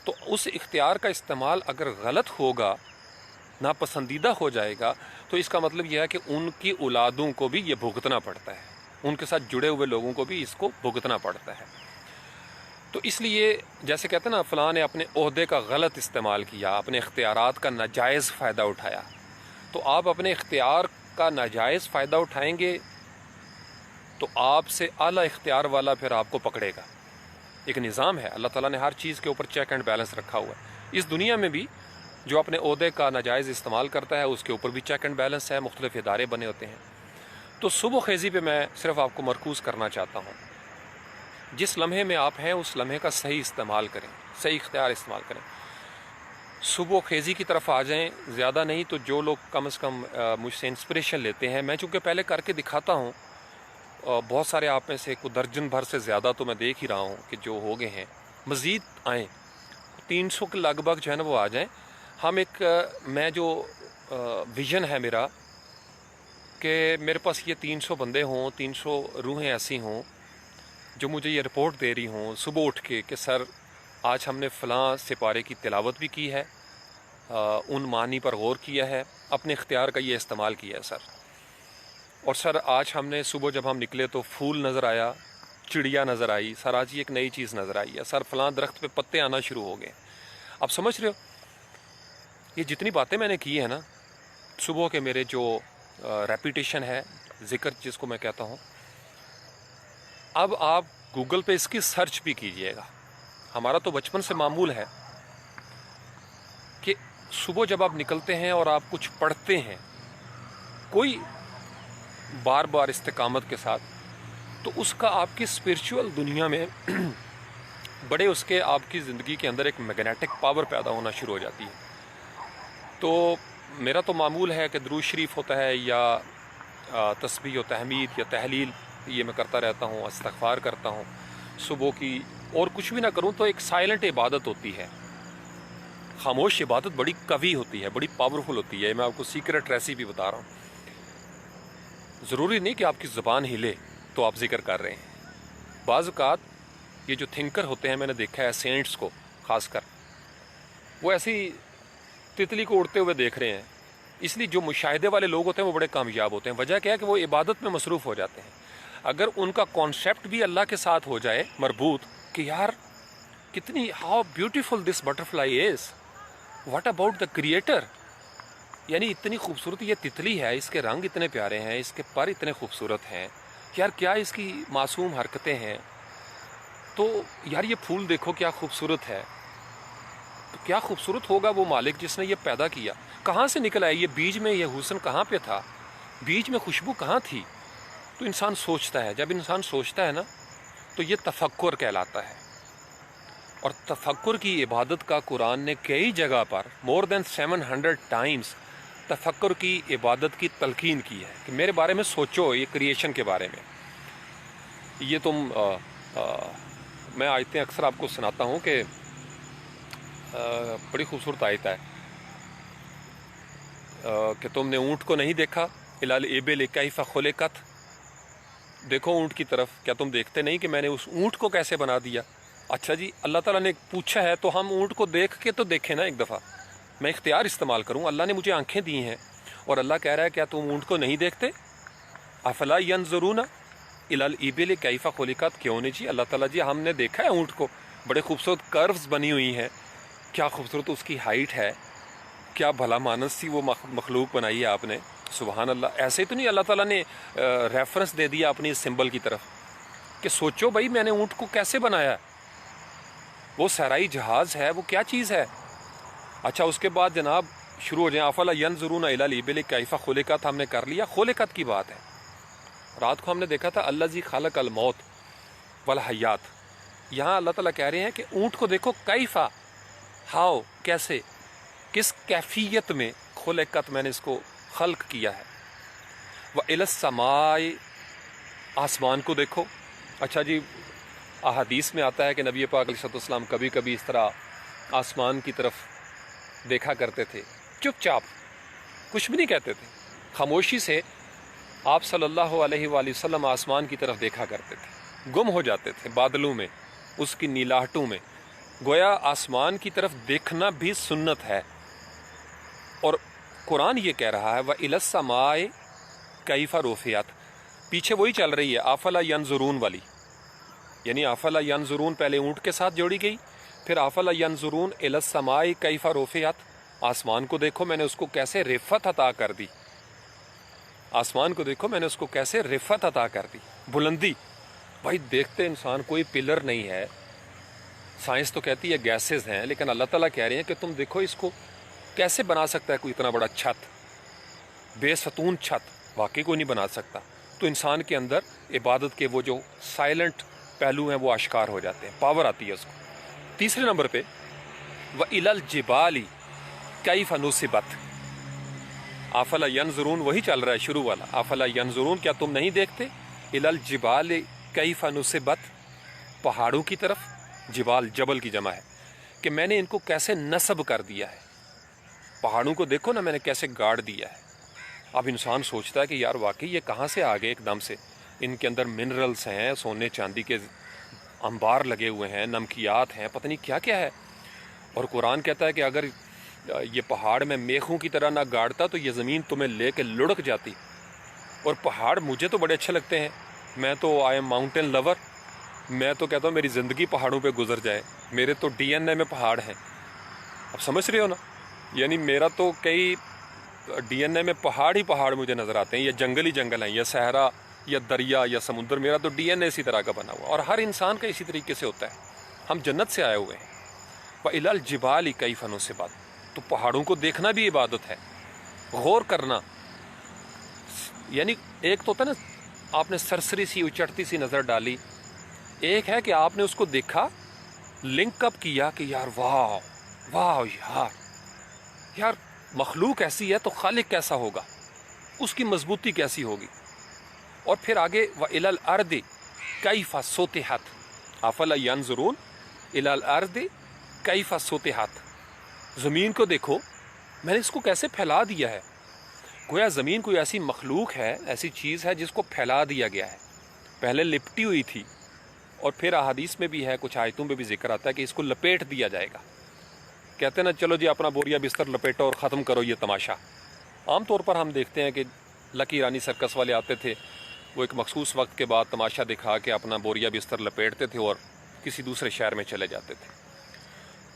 تو اس اختیار کا استعمال اگر غلط ہوگا، ناپسندیدہ ہو جائے گا، تو اس کا مطلب یہ ہے کہ ان کی اولادوں کو بھی یہ بھگتنا پڑتا ہے، ان کے ساتھ جڑے ہوئے لوگوں کو بھی اس کو بھگتنا پڑتا ہے. تو اس لیے جیسے کہتے ہیں نا، فلاں نے اپنے عہدے کا غلط استعمال کیا، اپنے اختیارات کا ناجائز فائدہ اٹھایا، تو آپ اپنے اختیار کا ناجائز فائدہ اٹھائیں گے تو آپ سے اعلیٰ اختیار والا پھر آپ کو پکڑے گا. ایک نظام ہے، اللہ تعالیٰ نے ہر چیز کے اوپر چیک اینڈ بیلنس رکھا ہوا ہے. اس دنیا میں بھی جو اپنے عہدے کا ناجائز استعمال کرتا ہے اس کے اوپر بھی چیک اینڈ بیلنس ہے، مختلف ادارے بنے ہوتے ہیں. تو صبح خیزی پہ میں صرف آپ کو مرکوز کرنا چاہتا ہوں، جس لمحے میں آپ ہیں اس لمحے کا صحیح استعمال کریں، صحیح اختیار استعمال کریں. صبح خیزی کی طرف آ جائیں، زیادہ نہیں تو جو لوگ کم از کم مجھ سے انسپریشن لیتے ہیں، میں چونکہ پہلے کر کے دکھاتا ہوں، بہت سارے آپ میں سے کوئی درجن بھر سے زیادہ تو میں دیکھ ہی رہا ہوں کہ جو ہو گئے ہیں، مزید آئیں، 300 کے لگ بھگ جو ہے نا وہ آ جائیں. ہم ایک میں جو ویژن ہے میرا کہ میرے پاس یہ 300 بندے ہوں، 300 روحیں ایسی ہوں جو مجھے یہ رپورٹ دے رہی ہوں صبح اٹھ کے کہ سر آج ہم نے فلاں سپارے کی تلاوت بھی کی ہے، ان معنی پر غور کیا ہے، اپنے اختیار کا یہ استعمال کیا ہے سر. اور سر آج ہم نے صبح جب ہم نکلے تو پھول نظر آیا، چڑیا نظر آئی، سر آج یہ ایک نئی چیز نظر آئی ہے، سر فلاں درخت پہ پتے آنا شروع ہو گئے. آپ سمجھ رہے ہو یہ جتنی باتیں میں نے کی ہیں نا صبح کے، میرے جو ریپیٹیشن ہے، ذکر جس کو میں کہتا ہوں، اب آپ گوگل پہ اس کی سرچ بھی کیجئے گا. ہمارا تو بچپن سے معمول ہے کہ صبح جب آپ نکلتے ہیں اور آپ کچھ پڑھتے ہیں کوئی بار بار استقامت کے ساتھ، تو اس کا آپ کی اسپرچول دنیا میں بڑے اس کے آپ کی زندگی کے اندر ایک میگنیٹک پاور پیدا ہونا شروع ہو جاتی ہے. تو میرا تو معمول ہے کہ درود شریف ہوتا ہے یا تسبیح و تحمید یا تحلیل، یہ میں کرتا رہتا ہوں، استغفار کرتا ہوں صبح کی، اور کچھ بھی نہ کروں تو ایک سائلنٹ عبادت ہوتی ہے، خاموش عبادت بڑی قوی ہوتی ہے، بڑی پاورفل ہوتی ہے. میں آپ کو سیکرٹ ریسیپی بتا رہا ہوں. ضروری نہیں کہ آپ کی زبان ہلے تو آپ ذکر کر رہے ہیں. بعض اوقات یہ جو تھنکر ہوتے ہیں، میں نے دیکھا ہے سینٹس کو خاص کر، وہ ایسی تتلی کو اڑتے ہوئے دیکھ رہے ہیں. اس لیے جو مشاہدے والے لوگ ہوتے ہیں وہ بڑے کامیاب ہوتے ہیں. وجہ کیا ہے کہ وہ عبادت میں مصروف ہو جاتے ہیں. اگر ان کا کانسیپٹ بھی اللہ کے ساتھ ہو جائے مربوط کہ یار کتنی how beautiful this butter fly is, what about the creator, یعنی اتنی خوبصورت یہ تتلی ہے، اس کے رنگ اتنے پیارے ہیں، اس کے پر اتنے خوبصورت ہیں، یار کیا اس کی معصوم حرکتیں ہیں، تو یار یہ پھول دیکھو کیا خوبصورت ہے. تو کیا خوبصورت ہوگا وہ مالک جس نے یہ پیدا کیا. کہاں سے نکلا ہے یہ بیج میں، یہ حسن کہاں پہ تھا، بیج میں خوشبو کہاں تھی. تو انسان سوچتا ہے، جب انسان سوچتا ہے نا تو یہ تفکر کہلاتا ہے. اور تفکر کی عبادت کا قرآن نے کئی جگہ پر مور دین 700 ٹائمز تفکر کی عبادت کی تلقین کی ہے کہ میرے بارے میں سوچو، یہ کریشن کے بارے میں. یہ تم میں آیتیں اکثر آپ کو سناتا ہوں کہ بڑی خوبصورت آیت ہے کہ تم نے اونٹ کو نہیں دیکھا، الال ابل کیف خلقت، دیکھو اونٹ کی طرف، کیا تم دیکھتے نہیں کہ میں نے اس اونٹ کو کیسے بنا دیا. اچھا جی، اللہ تعالیٰ نے پوچھا ہے تو ہم اونٹ کو دیکھ کے تو دیکھیں نا ایک دفعہ. میں اختیار استعمال کروں، اللہ نے مجھے آنکھیں دی ہیں اور اللہ کہہ رہا ہے کیا تم اونٹ کو نہیں دیکھتے. افلا ینظرون الی الابل کیف خلقت، کیوں نہیں جی، اللہ تعالیٰ جی ہم نے دیکھا ہے اونٹ کو، بڑے خوبصورت کروز بنی ہوئی ہیں، کیا خوبصورت اس کی ہائٹ ہے، کیا بھلا مانس سی وہ مخلوق بنائی ہے آپ نے. سبحان اللہ. ایسے ہی تو نہیں اللہ تعالیٰ نے ریفرنس دے دیا اپنی اس سمبل کی طرف کہ سوچو بھائی میں نے اونٹ کو کیسے بنایا، وہ صحرائی جہاز ہے، وہ کیا چیز ہے. اچھا اس کے بعد جناب شروع ہو جائیں افلا ینظرون الی الابل کیف خلقت، ہم نے کر لیا خلقت کی بات ہے. رات کو ہم نے دیکھا تھا الذی خلق الموت والحیات، یہاں اللہ تعالیٰ کہہ رہے ہیں کہ اونٹ کو دیکھو کیفا، ہاؤ، کیسے. کس کیفیت میں خلقت میں نے اس کو خلق کیا ہے. وَإِلَى السَّمَاءِ آسمان کو دیکھو. اچھا جی احادیث میں آتا ہے کہ نبی پاک علیہ السلام کبھی کبھی اس طرح آسمان کی طرف دیکھا کرتے تھے، چپ چاپ کچھ بھی نہیں کہتے تھے، خاموشی سے آپ صلی اللہ علیہ وآلہ وسلم آسمان کی طرف دیکھا کرتے تھے، گم ہو جاتے تھے بادلوں میں، اس کی نیلاہٹوں میں. گویا آسمان کی طرف دیکھنا بھی سنت ہے. اور قرآن یہ کہہ رہا ہے وَإِلَى السَّمَاءِ كَيْفَ رُفِعَتْ، پیچھے وہی چل رہی ہے افلا ينظرون والی، یعنی افلا ينظرون پہلے اونٹ کے ساتھ جوڑی گئی، پھر افلا ينظرون إِلَى السَّمَاءِ كَيْفَ رُفِعَتْ، آسمان کو دیکھو میں نے اس کو کیسے رفعت عطا کر دی. آسمان کو دیکھو میں نے اس کو کیسے رفعت عطا کر دی، بلندی. بھائی دیکھتے انسان کوئی پلر نہیں ہے، سائنس تو کہتی ہے گیسز ہیں، لیکن اللہ تعالیٰ کہہ رہے ہیں کہ تم دیکھو اس کو کیسے بنا سکتا ہے کوئی اتنا بڑا چھت، بے ستون چھت، واقعی کوئی نہیں بنا سکتا. تو انسان کے اندر عبادت کے وہ جو سائلنٹ پہلو ہیں وہ آشکار ہو جاتے ہیں، پاور آتی ہے اس کو. تیسرے نمبر پہ وَإِلَى الْجِبَالِ كَيْفَ نُصِبَتْ، افلا ينظرون وہی چل رہا ہے شروع والا، افلا ينظرون کیا تم نہیں دیکھتے، إِلَى الْجِبَالِ كَيْفَ نُصِبَتْ، پہاڑوں کی طرف، جبال جبل کی جمع ہے، کہ میں نے ان کو کیسے نصب کر دیا ہے. پہاڑوں کو دیکھو نا میں نے کیسے گاڑ دیا ہے. اب انسان سوچتا ہے کہ یار واقعی یہ کہاں سے آ گئے ایک دم سے، ان کے اندر منرلز ہیں، سونے چاندی کے انبار لگے ہوئے ہیں، نمکیات ہیں، پتہ نہیں کیا کیا ہے. اور قرآن کہتا ہے کہ اگر یہ پہاڑ میں میخوں کی طرح نہ گاڑتا تو یہ زمین تمہیں لے کے لڑک جاتی. اور پہاڑ مجھے تو بڑے اچھے لگتے ہیں، میں تو آئی ایم ماؤنٹین لور، میں تو کہتا ہوں میری زندگی پہاڑوں پہ گزر جائے، میرے تو ڈی این اے میں پہاڑ ہیں. اب سمجھ رہے ہو نا، یعنی میرا تو کئی ڈی این اے میں پہاڑ ہی پہاڑ مجھے نظر آتے ہیں، یا جنگل ہی جنگل ہیں، یا صحرا یا دریا یا سمندر، میرا تو ڈی این اے اسی طرح کا بنا ہوا. اور ہر انسان کا اسی طریقے سے ہوتا ہے، ہم جنت سے آئے ہوئے ہیں. وَإِلَى الْجِبَالِ كَيْفَ نُصِبَتْ، تو پہاڑوں کو دیکھنا بھی عبادت ہے، غور کرنا. یعنی ایک تو ہوتا ہے نا آپ نے سرسری سی اچٹتی سی نظر ڈالی، ایک ہے کہ آپ نے اس کو دیکھا، لنک اپ کیا کہ یار واہ واہ، یار مخلوق ایسی ہے تو خالق کیسا ہوگا، اس کی مضبوطی کیسی ہوگی. اور پھر آگے وَإِلَى الْأَرْضِ كَيْفَ سُطِحَتْ، أَفَلَا يَنْظُرُونَ إِلَى الْأَرْضِ كَيْفَ سُطِحَتْ، زمین کو دیکھو میں نے اس کو کیسے پھیلا دیا ہے. گویا زمین کوئی ایسی مخلوق ہے، ایسی چیز ہے جس کو پھیلا دیا گیا ہے. پہلے لپٹی ہوئی تھی، اور پھر احادیث میں بھی ہے، کچھ آیتوں میں بھی ذکر آتا ہے کہ اس کو لپیٹ دیا جائے گا. کہتے ہیں نا چلو جی اپنا بوریا بستر لپیٹو اور ختم کرو یہ تماشا. عام طور پر ہم دیکھتے ہیں کہ لکی رانی سرکس والے آتے تھے، وہ ایک مخصوص وقت کے بعد تماشا دکھا کے اپنا بوریا بستر لپیٹتے تھے اور کسی دوسرے شہر میں چلے جاتے تھے.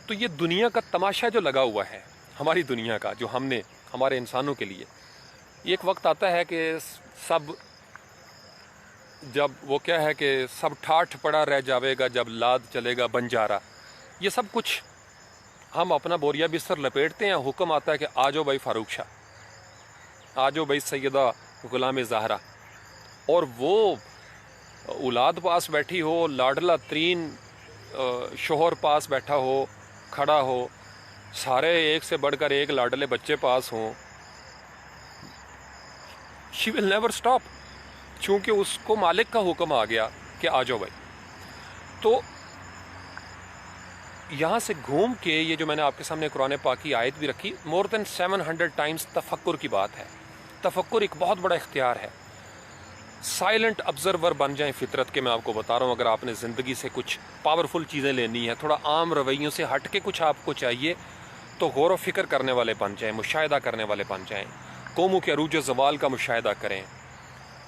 تو یہ دنیا کا تماشا جو لگا ہوا ہے، ہماری دنیا کا جو ہم نے ہمارے انسانوں کے لیے، یہ ایک وقت آتا ہے کہ سب جب وہ کیا ہے کہ سب ٹھاٹھ پڑا رہ جاوے گا جب لاد چلے گا بنجارا. یہ سب کچھ ہم اپنا بوریا بستر لپیٹتے ہیں، حکم آتا ہے کہ آ جاؤ بھائی فاروق شاہ، آ جاؤ بھائی سیدہ غلام زہرا. اور وہ اولاد پاس بیٹھی ہو، لاڈلا ترین شوہر پاس بیٹھا ہو، کھڑا ہو، سارے ایک سے بڑھ کر ایک لاڈلے بچے پاس ہوں، شی ول نیور اسٹاپ، چونکہ اس کو مالک کا حکم آ گیا کہ آ جاؤ بھائی. تو یہاں سے گھوم کے یہ جو میں نے آپ کے سامنے قرآن پاک کی آیت بھی رکھی، مور دین 700 ٹائمز تفکر کی بات ہے. تفکر ایک بہت بڑا اختیار ہے. سائلنٹ آبزرور بن جائیں فطرت کے. میں آپ کو بتا رہا ہوں، اگر آپ نے زندگی سے کچھ پاورفل چیزیں لینی ہے، تھوڑا عام رویوں سے ہٹ کے کچھ آپ کو چاہیے، تو غور و فکر کرنے والے بن جائیں، مشاہدہ کرنے والے بن جائیں، قوموں کے عروج و زوال کا مشاہدہ کریں.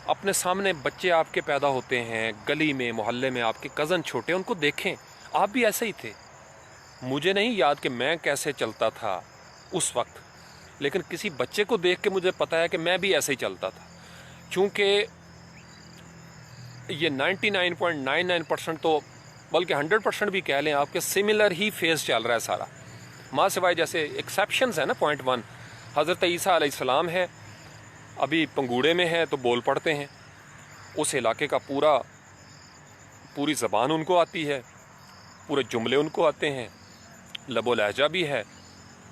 اپنے سامنے بچے آپ کے پیدا ہوتے ہیں، گلی میں محلے میں آپ کے کزن چھوٹے، ان کو دیکھیں، آپ بھی ایسے ہی تھے. مجھے نہیں یاد کہ میں کیسے چلتا تھا اس وقت، لیکن کسی بچے کو دیکھ کے مجھے پتا ہے کہ میں بھی ایسے ہی چلتا تھا. چونکہ یہ 99.99% تو بلکہ 100% بھی کہہ لیں آپ کے سملر ہی فیز چل رہا ہے سارا، ماں سوائے جیسے ایکسیپشنز ہیں نا. 0.1 حضرت عیسیٰ علیہ السلام ہے، ابھی پنگوڑے میں ہے تو بول پڑتے ہیں، اس علاقے کا پوری زبان ان کو آتی ہے، پورے جملے ان کو آتے ہیں، لب و لہجہ بھی ہے،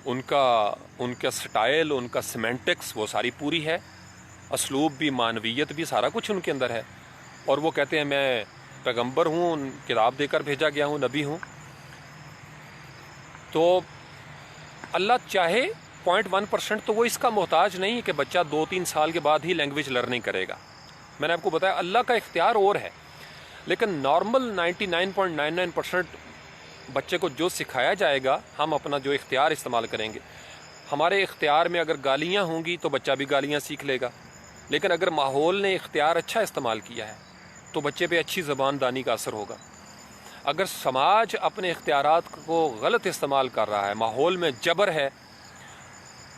ان کا سٹائل، ان کا سیمینٹکس وہ ساری پوری ہے، اسلوب بھی، معنویت بھی، سارا کچھ ان کے اندر ہے، اور وہ کہتے ہیں میں پیغمبر ہوں، کتاب دے کر بھیجا گیا ہوں، نبی ہوں۔ تو اللہ چاہے 0.1% تو وہ اس کا محتاج نہیں کہ بچہ 2-3 سال کے بعد ہی لینگویج لرننگ کرے گا۔ میں نے آپ کو بتایا اللہ کا اختیار اور ہے، لیکن نارمل 99.99% بچے کو جو سکھایا جائے گا، ہم اپنا جو اختیار استعمال کریں گے۔ ہمارے اختیار میں اگر گالیاں ہوں گی تو بچہ بھی گالیاں سیکھ لے گا، لیکن اگر ماحول نے اختیار اچھا استعمال کیا ہے تو بچے پہ اچھی زبان دانی کا اثر ہوگا۔ اگر سماج اپنے اختیارات کو غلط استعمال کر رہا ہے، ماحول میں جبر ہے،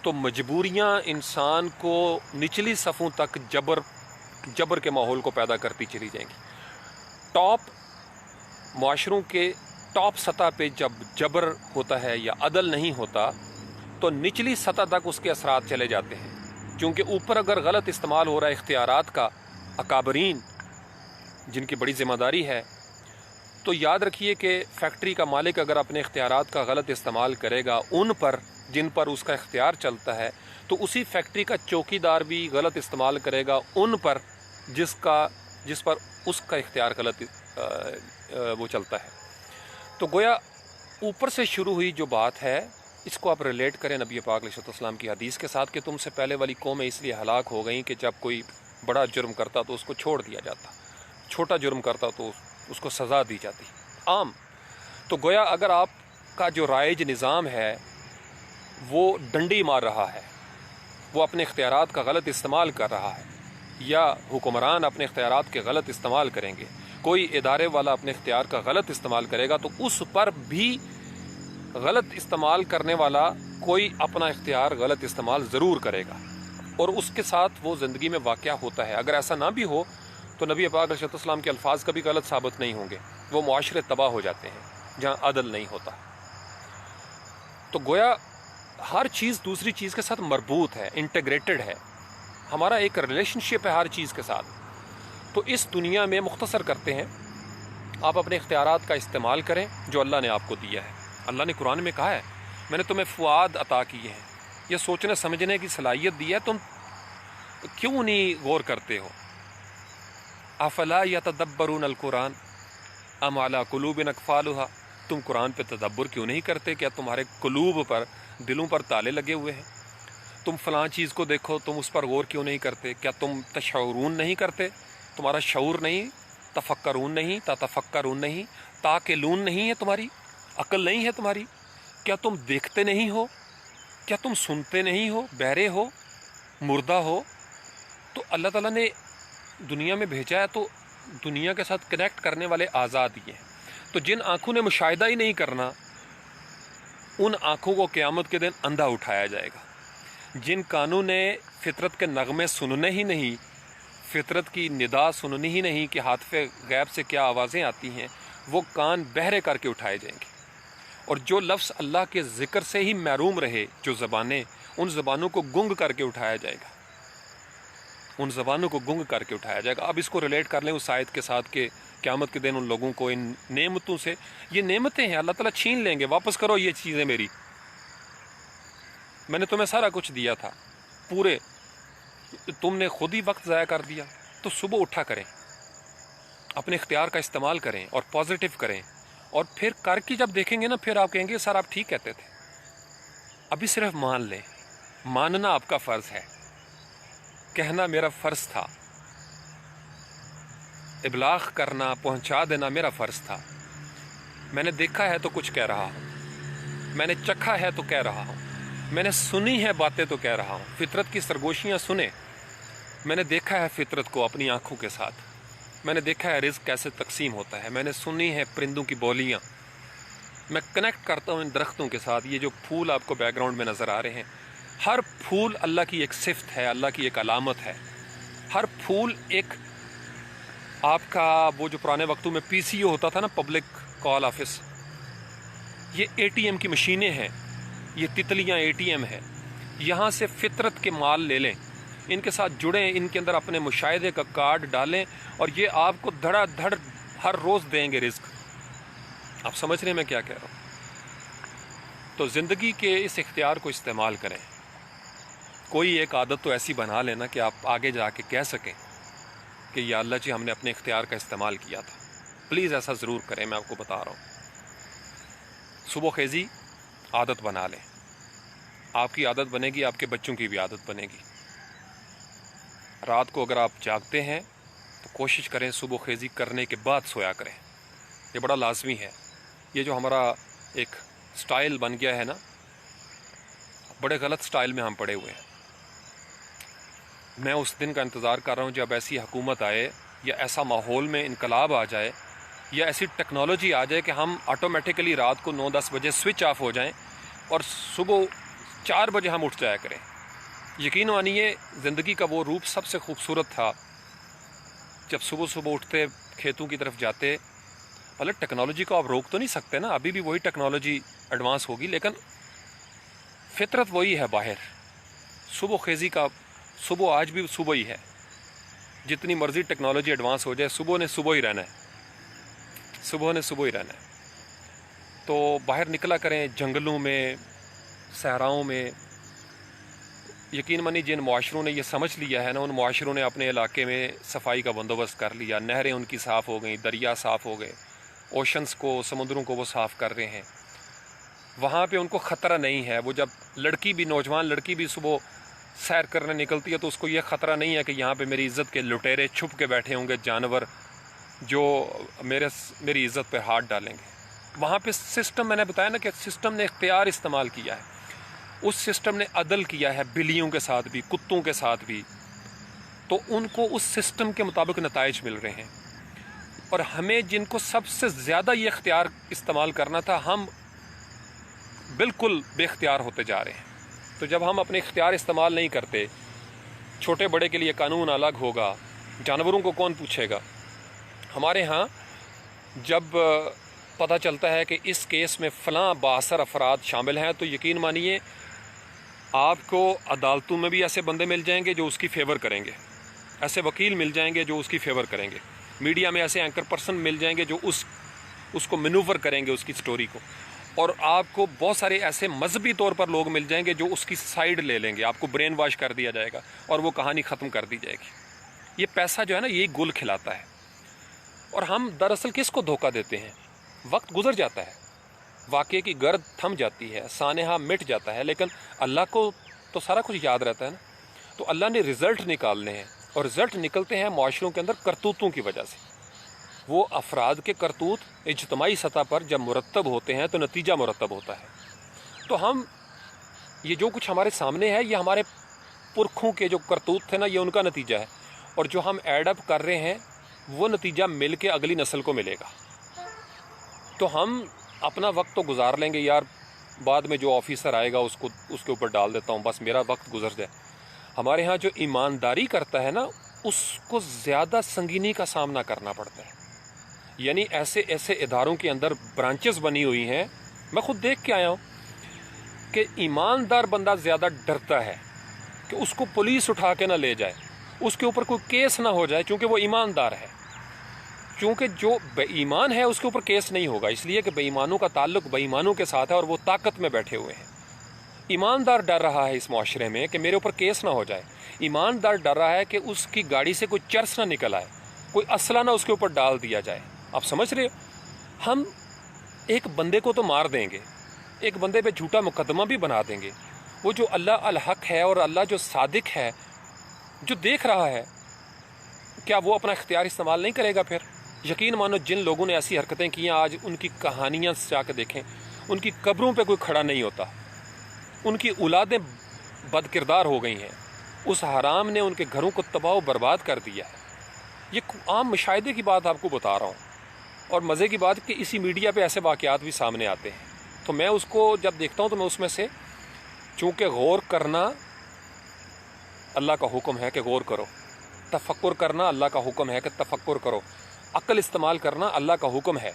تو مجبوریاں انسان کو نچلی صفوں تک جبر کے ماحول کو پیدا کرتی چلی جائیں گی۔ ٹاپ معاشروں کے ٹاپ سطح پہ جب جبر ہوتا ہے یا عدل نہیں ہوتا تو نچلی سطح تک اس کے اثرات چلے جاتے ہیں، کیونکہ اوپر اگر غلط استعمال ہو رہا ہے اختیارات کا، اکابرین جن کی بڑی ذمہ داری ہے، تو یاد رکھیے کہ فیکٹری کا مالک اگر اپنے اختیارات کا غلط استعمال کرے گا ان پر جن پر اس کا اختیار چلتا ہے، تو اسی فیکٹری کا چوکی دار بھی غلط استعمال کرے گا ان پر جس پر اس کا اختیار غلط وہ چلتا ہے۔ تو گویا اوپر سے شروع ہوئی جو بات ہے، اس کو آپ ریلیٹ کریں نبی پاک علیہ السلام کی حدیث کے ساتھ کہ تم سے پہلے والی قومیں اس لیے ہلاک ہو گئیں کہ جب کوئی بڑا جرم کرتا تو اس کو چھوڑ دیا جاتا، چھوٹا جرم کرتا تو اس کو سزا دی جاتی، عام۔ تو گویا اگر آپ کا جو رائج نظام ہے وہ ڈنڈی مار رہا ہے، وہ اپنے اختیارات کا غلط استعمال کر رہا ہے، یا حکمران اپنے اختیارات کے غلط استعمال کریں گے، کوئی ادارے والا اپنے اختیار کا غلط استعمال کرے گا، تو اس پر بھی غلط استعمال کرنے والا کوئی اپنا اختیار غلط استعمال ضرور کرے گا، اور اس کے ساتھ وہ زندگی میں واقعہ ہوتا ہے۔ اگر ایسا نہ بھی ہو تو نبی پاک علیہ السلام کے الفاظ کبھی غلط ثابت نہیں ہوں گے، وہ معاشرے تباہ ہو جاتے ہیں جہاں عدل نہیں ہوتا۔ تو گویا ہر چیز دوسری چیز کے ساتھ مربوط ہے، انٹیگریٹڈ ہے، ہمارا ایک ریلیشن شپ ہے ہر چیز کے ساتھ۔ تو اس دنیا میں مختصر کرتے ہیں، آپ اپنے اختیارات کا استعمال کریں جو اللہ نے آپ کو دیا ہے۔ اللہ نے قرآن میں کہا ہے میں نے تمہیں فؤاد عطا کیے ہیں، یہ سوچنے سمجھنے کی صلاحیت دی ہے، تم کیوں نہیں غور کرتے ہو؟ افلا یتدبرون القرآن ام علی قلوب اقفالها، تم قرآن پہ تدبر کیوں نہیں کرتے؟ کیا تمہارے قلوب پر، دلوں پر تالے لگے ہوئے ہیں؟ تم فلاں چیز کو دیکھو، تم اس پر غور کیوں نہیں کرتے؟ کیا تم تشعرون نہیں کرتے؟ تمہارا شعور نہیں، تفکرون نہیں، تتفکرون نہیں، تاقلون نہیں ہے، تمہاری عقل نہیں ہے تمہاری؟ کیا تم دیکھتے نہیں ہو؟ کیا تم سنتے نہیں ہو؟ بہرے ہو، مردہ ہو؟ تو اللہ تعالیٰ نے دنیا میں بھیجا ہے تو دنیا کے ساتھ کنیکٹ کرنے والے اعضاء دیے ہیں۔ تو جن آنکھوں نے مشاہدہ ہی نہیں کرنا، ان آنکھوں کو قیامت کے دن اندھا اٹھایا جائے گا۔ جن کانوں نے فطرت کے نغمے سننے ہی نہیں، فطرت کی ندا سننی ہی نہیں کہ حاطف غیب سے کیا آوازیں آتی ہیں، وہ کان بہرے کر کے اٹھائے جائیں گے۔ اور جو لفظ اللہ کے ذکر سے ہی محروم رہے، جو زبانیں، ان زبانوں کو گنگ کر کے اٹھایا جائے گا، ان زبانوں کو گنگ کر کے اٹھایا جائے گا۔ اب اس کو ریلیٹ کر لیں اس آیت کے ساتھ کہ قیامت کے دن ان لوگوں کو ان نعمتوں سے، یہ نعمتیں ہیں اللہ تعالیٰ چھین لیں گے، واپس کرو یہ چیزیں میری، میں نے تمہیں سارا کچھ دیا تھا، پورے تم نے خود ہی وقت ضائع کر دیا۔ تو صبح اٹھا کریں، اپنے اختیار کا استعمال کریں اور پازیٹیو کریں، اور پھر کر کے جب دیکھیں گے نا، پھر آپ کہیں گے سر آپ ٹھیک کہتے تھے۔ ابھی صرف مان لیں، ماننا آپ کا فرض ہے، کہنا میرا فرض تھا، ابلاغ کرنا، پہنچا دینا میرا فرض تھا۔ میں نے دیکھا ہے تو کچھ کہہ رہا ہوں، میں نے چکھا ہے تو کہہ رہا ہوں، میں نے سنی ہے باتیں تو کہہ رہا ہوں۔ فطرت کی سرگوشیاں سنیں، میں نے دیکھا ہے فطرت کو اپنی آنکھوں کے ساتھ، میں نے دیکھا ہے رزق کیسے تقسیم ہوتا ہے، میں نے سنی ہے پرندوں کی بولیاں، میں کنیکٹ کرتا ہوں ان درختوں کے ساتھ۔ یہ جو پھول آپ کو بیک گراؤنڈ میں نظر آ رہے ہیں، ہر پھول اللہ کی ایک صفت ہے، اللہ کی ایک علامت ہے۔ ہر پھول ایک آپ کا وہ جو پرانے وقتوں میں پی سی او ہوتا تھا نا، پبلک کال آفس، یہ اے ٹی ایم کی مشینیں ہیں، یہ تتلیاں اے ٹی ایم ہیں۔ یہاں سے فطرت کے مال لے لیں، ان کے ساتھ جڑیں، ان کے اندر اپنے مشاہدے کا کارڈ ڈالیں، اور یہ آپ کو دھڑا دھڑ ہر روز دیں گے رزق۔ آپ سمجھ رہے ہیں میں کیا کہہ رہا ہوں؟ تو زندگی کے اس اختیار کو استعمال کریں. کوئی ایک عادت تو ایسی بنا لینا کہ آپ آگے جا کے کہہ سکیں کہ یا اللہ جی ہم نے اپنے اختیار کا استعمال کیا تھا. پلیز ایسا ضرور کریں. میں آپ کو بتا رہا ہوں, صبح خیزی عادت بنا لیں. آپ کی عادت بنے گی, آپ کے بچوں کی بھی عادت بنے گی. رات کو اگر آپ جاگتے ہیں تو کوشش کریں صبح خیزی کرنے کے بعد سویا کریں. یہ بڑا لازمی ہے. یہ جو ہمارا ایک سٹائل بن گیا ہے نا, بڑے غلط سٹائل میں ہم پڑے ہوئے ہیں. میں اس دن کا انتظار کر رہا ہوں جب ایسی حکومت آئے یا ایسا ماحول میں انقلاب آ جائے یا ایسی ٹیکنالوجی آ جائے کہ ہم آٹومیٹیکلی رات کو 9-10 بجے سوئچ آف ہو جائیں اور صبح 4 بجے ہم اٹھ جایا کریں. یقین مانیے زندگی کا وہ روپ سب سے خوبصورت تھا جب صبح صبح اٹھتے کھیتوں کی طرف جاتے. مطلب ٹیکنالوجی کو آپ روک تو نہیں سکتے نا, ابھی بھی وہی ٹیکنالوجی ایڈوانس ہوگی, لیکن فطرت وہی ہے باہر. صبح خیزی کا صبح آج بھی صبح ہی ہے. جتنی مرضی ٹیکنالوجی ایڈوانس ہو جائے, صبح نے صبح ہی رہنا ہے. صبح نے صبح ہی رہنا ہے. تو باہر نکلا کریں, جنگلوں میں, صحراؤں میں. یقین مانی جن معاشروں نے یہ سمجھ لیا ہے نا, ان معاشروں نے اپنے علاقے میں صفائی کا بندوبست کر لیا. نہریں ان کی صاف ہو گئیں, دریا صاف ہو گئے, اوشنز کو, سمندروں کو وہ صاف کر رہے ہیں. وہاں پہ ان کو خطرہ نہیں ہے. وہ جب لڑکی بھی, نوجوان لڑکی بھی صبح سیر کرنے نکلتی ہے تو اس کو یہ خطرہ نہیں ہے کہ یہاں پہ میری عزت کے لٹیرے چھپ کے بیٹھے ہوں گے, جانور جو میری عزت پہ ہاتھ ڈالیں گے. وہاں پہ سسٹم, میں نے بتایا نا کہ سسٹم نے اختیار استعمال کیا ہے. اس سسٹم نے عدل کیا ہے بلیوں کے ساتھ بھی, کتوں کے ساتھ بھی. تو ان کو اس سسٹم کے مطابق نتائج مل رہے ہیں. اور ہمیں جن کو سب سے زیادہ یہ اختیار استعمال کرنا تھا, ہم بالکل بے اختیار ہوتے جا رہے ہیں. تو جب ہم اپنے اختیار استعمال نہیں کرتے, چھوٹے بڑے کے لیے قانون الگ ہوگا, جانوروں کو کون پوچھے گا. ہمارے ہاں جب پتہ چلتا ہے کہ اس کیس میں فلاں بااثر افراد شامل ہیں تو یقین مانیے آپ کو عدالتوں میں بھی ایسے بندے مل جائیں گے جو اس کی فیور کریں گے, ایسے وکیل مل جائیں گے جو اس کی فیور کریں گے, میڈیا میں ایسے اینکر پرسن مل جائیں گے جو اس کو مینوور کریں گے, اس کی سٹوری کو. اور آپ کو بہت سارے ایسے مذہبی طور پر لوگ مل جائیں گے جو اس کی سائیڈ لے لیں گے. آپ کو برین واش کر دیا جائے گا اور وہ کہانی ختم کر دی جائے گی. یہ پیسہ جو ہے نا, یہی گل کھلاتا ہے. اور ہم دراصل کس کو دھوکہ دیتے ہیں؟ وقت گزر جاتا ہے, واقعے کی گرد تھم جاتی ہے, سانحہ مٹ جاتا ہے, لیکن اللہ کو تو سارا کچھ یاد رہتا ہے نا. تو اللہ نے رزلٹ نکالنے ہیں, اور رزلٹ نکلتے ہیں معاشروں کے اندر کرتوتوں کی وجہ سے. وہ افراد کے کرتوت اجتماعی سطح پر جب مرتب ہوتے ہیں تو نتیجہ مرتب ہوتا ہے. تو ہم یہ جو کچھ ہمارے سامنے ہے, یہ ہمارے پرکھوں کے جو کرتوت تھے نا, یہ ان کا نتیجہ ہے. اور جو ہم ایڈ اپ کر رہے ہیں وہ نتیجہ مل کے اگلی نسل کو ملے گا. تو ہم اپنا وقت تو گزار لیں گے یار, بعد میں جو آفیسر آئے گا اس کے اوپر ڈال دیتا ہوں, بس میرا وقت گزر جائے. ہمارے ہاں جو ایمانداری کرتا ہے نا, اس کو زیادہ سنگینی کا سامنا کرنا پڑتا ہے. یعنی ایسے اداروں کے اندر برانچز بنی ہوئی ہیں, میں خود دیکھ کے آیا ہوں کہ ایماندار بندہ زیادہ ڈرتا ہے کہ اس کو پولیس اٹھا کے نہ لے جائے, اس کے اوپر کوئی کیس نہ ہو جائے, چونکہ وہ ایماندار ہے. چونکہ جو بے ایمان ہے اس کے اوپر کیس نہیں ہوگا, اس لیے کہ بے ایمانوں کا تعلق بے ایمانوں کے ساتھ ہے اور وہ طاقت میں بیٹھے ہوئے ہیں. ایماندار ڈر رہا ہے اس معاشرے میں کہ میرے اوپر کیس نہ ہو جائے. ایماندار ڈر رہا ہے کہ اس کی گاڑی سے کوئی چرس نہ نکل آئے, کوئی اسلحہ نہ اس کے اوپر ڈال دیا جائے. آپ سمجھ رہے ہو, ہم ایک بندے کو تو مار دیں گے, ایک بندے پہ جھوٹا مقدمہ بھی بنا دیں گے. وہ جو اللہ الحق ہے اور اللہ جو صادق ہے, جو دیکھ رہا ہے, کیا وہ اپنا اختیار استعمال نہیں کرے گا پھر؟ یقین مانو جن لوگوں نے ایسی حرکتیں کی ہیں, آج ان کی کہانیاں جا کے دیکھیں, ان کی قبروں پہ کوئی کھڑا نہیں ہوتا, ان کی اولادیں بد کردار ہو گئی ہیں. اس حرام نے ان کے گھروں کو تباہ و برباد کر دیا ہے. یہ عام مشاہدے کی بات آپ کو بتا رہا ہوں, اور مزے کی بات کہ اسی میڈیا پہ ایسے واقعات بھی سامنے آتے ہیں. تو میں اس کو جب دیکھتا ہوں تو میں اس میں سے, چونکہ غور کرنا اللہ کا حکم ہے کہ غور کرو, تفکر کرنا اللہ کا حکم ہے کہ تفکر کرو, عقل استعمال کرنا اللہ کا حکم ہے,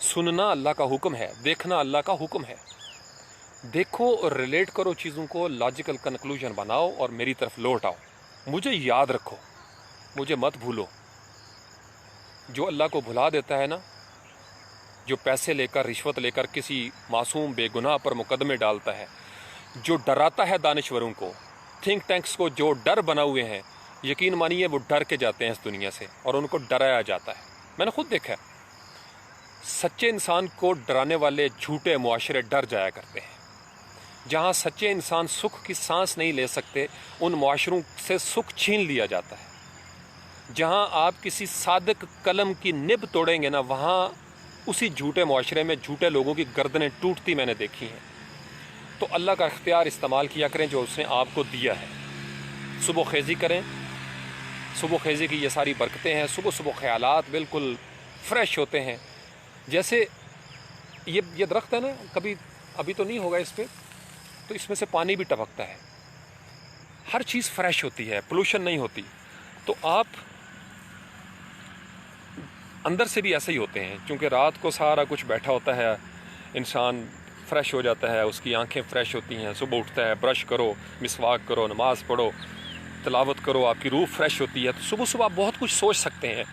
سننا اللہ کا حکم ہے, دیکھنا اللہ کا حکم ہے. دیکھو اور ریلیٹ کرو چیزوں کو, لاجیکل کنکلوژن بناؤ اور میری طرف لوٹ آؤ. مجھے یاد رکھو, مجھے مت بھولو. جو اللہ کو بھلا دیتا ہے نا, جو پیسے لے کر رشوت لے کر کسی معصوم بے گناہ پر مقدمے ڈالتا ہے، جو ڈراتا ہے دانشوروں کو، تھنک ٹینکس کو جو ڈر بنا ہوئے ہیں، یقین مانیے وہ ڈر کے جاتے ہیں اس دنیا سے اور ان کو ڈرایا جاتا ہے۔ میں نے خود دیکھا ہے، سچے انسان کو ڈرانے والے جھوٹے معاشرے ڈر جایا کرتے ہیں۔ جہاں سچے انسان سکھ کی سانس نہیں لے سکتے، ان معاشروں سے سکھ چھین لیا جاتا ہے۔ جہاں آپ کسی صادق قلم کی نب توڑیں گے نا، وہاں اسی جھوٹے معاشرے میں جھوٹے لوگوں کی گردنیں ٹوٹتی میں نے دیکھی ہیں۔ تو اللہ کا اختیار استعمال کیا کریں جو اس نے آپ کو دیا ہے۔ صبح خیزی کریں، صبح خیزی کی یہ ساری برکتیں ہیں۔ صبح صبح خیالات بالکل فریش ہوتے ہیں۔ جیسے یہ درخت ہے نا، کبھی ابھی تو نہیں ہوگا اس پہ، تو اس میں سے پانی بھی ٹپکتا ہے، ہر چیز فریش ہوتی ہے، پولوشن نہیں ہوتی۔ تو آپ اندر سے بھی ایسے ہی ہوتے ہیں، کیونکہ رات کو سارا کچھ بیٹھا ہوتا ہے، انسان فریش ہو جاتا ہے، اس کی آنکھیں فریش ہوتی ہیں، صبح اٹھتا ہے، برش کرو، مسواک کرو، نماز پڑھو، تلاوت کرو، آپ کی روح فریش ہوتی ہے۔ تو صبح صبح آپ بہت کچھ سوچ سکتے ہیں،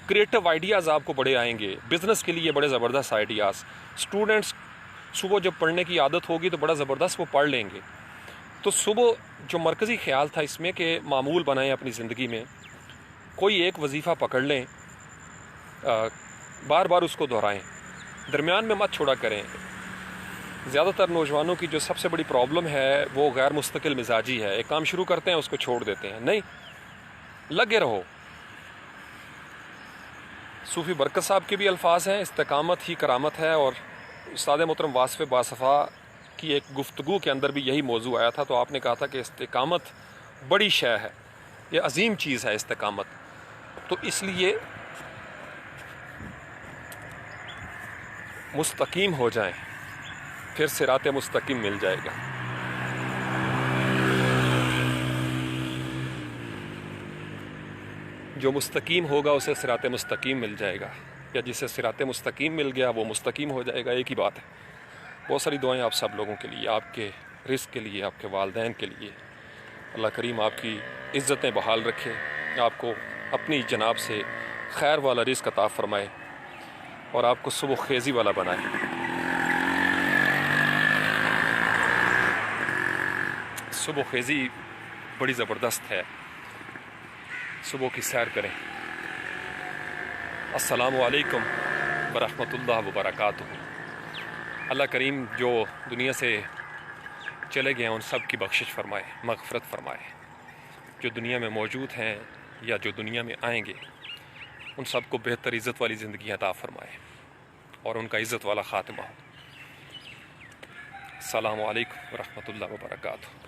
کریٹو آئیڈیاز آپ کو بڑے آئیں گے، بزنس کے لیے بڑے زبردست آئیڈیاز۔ اسٹوڈنٹس صبح جب پڑھنے کی عادت ہوگی تو بڑا زبردست وہ پڑھ لیں گے۔ تو صبح جو مرکزی خیال تھا اس میں کہ معمول بنائیں اپنی زندگی میں، کوئی ایک وظیفہ پکڑ لیں، بار بار اس کو دہرائیں، درمیان میں مت چھوڑا کریں۔ زیادہ تر نوجوانوں کی جو سب سے بڑی پرابلم ہے وہ غیر مستقل مزاجی ہے، ایک کام شروع کرتے ہیں اس کو چھوڑ دیتے ہیں۔ نہیں، لگے رہو۔ صوفی برکت صاحب کے بھی الفاظ ہیں، استقامت ہی کرامت ہے، اور استاد محترم واصف باصفا کی ایک گفتگو کے اندر بھی یہی موضوع آیا تھا۔ تو آپ نے کہا تھا کہ استقامت بڑی شے ہے، یہ عظیم چیز ہے استقامت۔ تو اس لیے مستقیم ہو جائیں، پھر صراط مستقیم مل جائے گا۔ جو مستقیم ہوگا اسے صراط مستقیم مل جائے گا، یا جسے صراط مستقیم مل گیا وہ مستقیم ہو جائے گا، ایک ہی بات ہے۔ بہت ساری دعائیں آپ سب لوگوں کے لیے، آپ کے رزق کے لیے، آپ کے والدین کے لیے۔ اللہ کریم آپ کی عزتیں بحال رکھے، آپ کو اپنی جناب سے خیر والا رزق عطا فرمائے، اور آپ کو صبح خیزی والا بنائے۔ صبح خیزی بڑی زبردست ہے، صبح کی سیر کریں۔ السلام علیکم ورحمۃ اللہ وبرکاتہ۔ اللہ کریم جو دنیا سے چلے گئے ہیں ان سب کی بخشش فرمائے، مغفرت فرمائے۔ جو دنیا میں موجود ہیں یا جو دنیا میں آئیں گے ان سب کو بہتر عزت والی زندگی عطا فرمائے اور ان کا عزت والا خاتمہ ہو۔ السلام علیکم ورحمۃ اللہ وبرکاتہ۔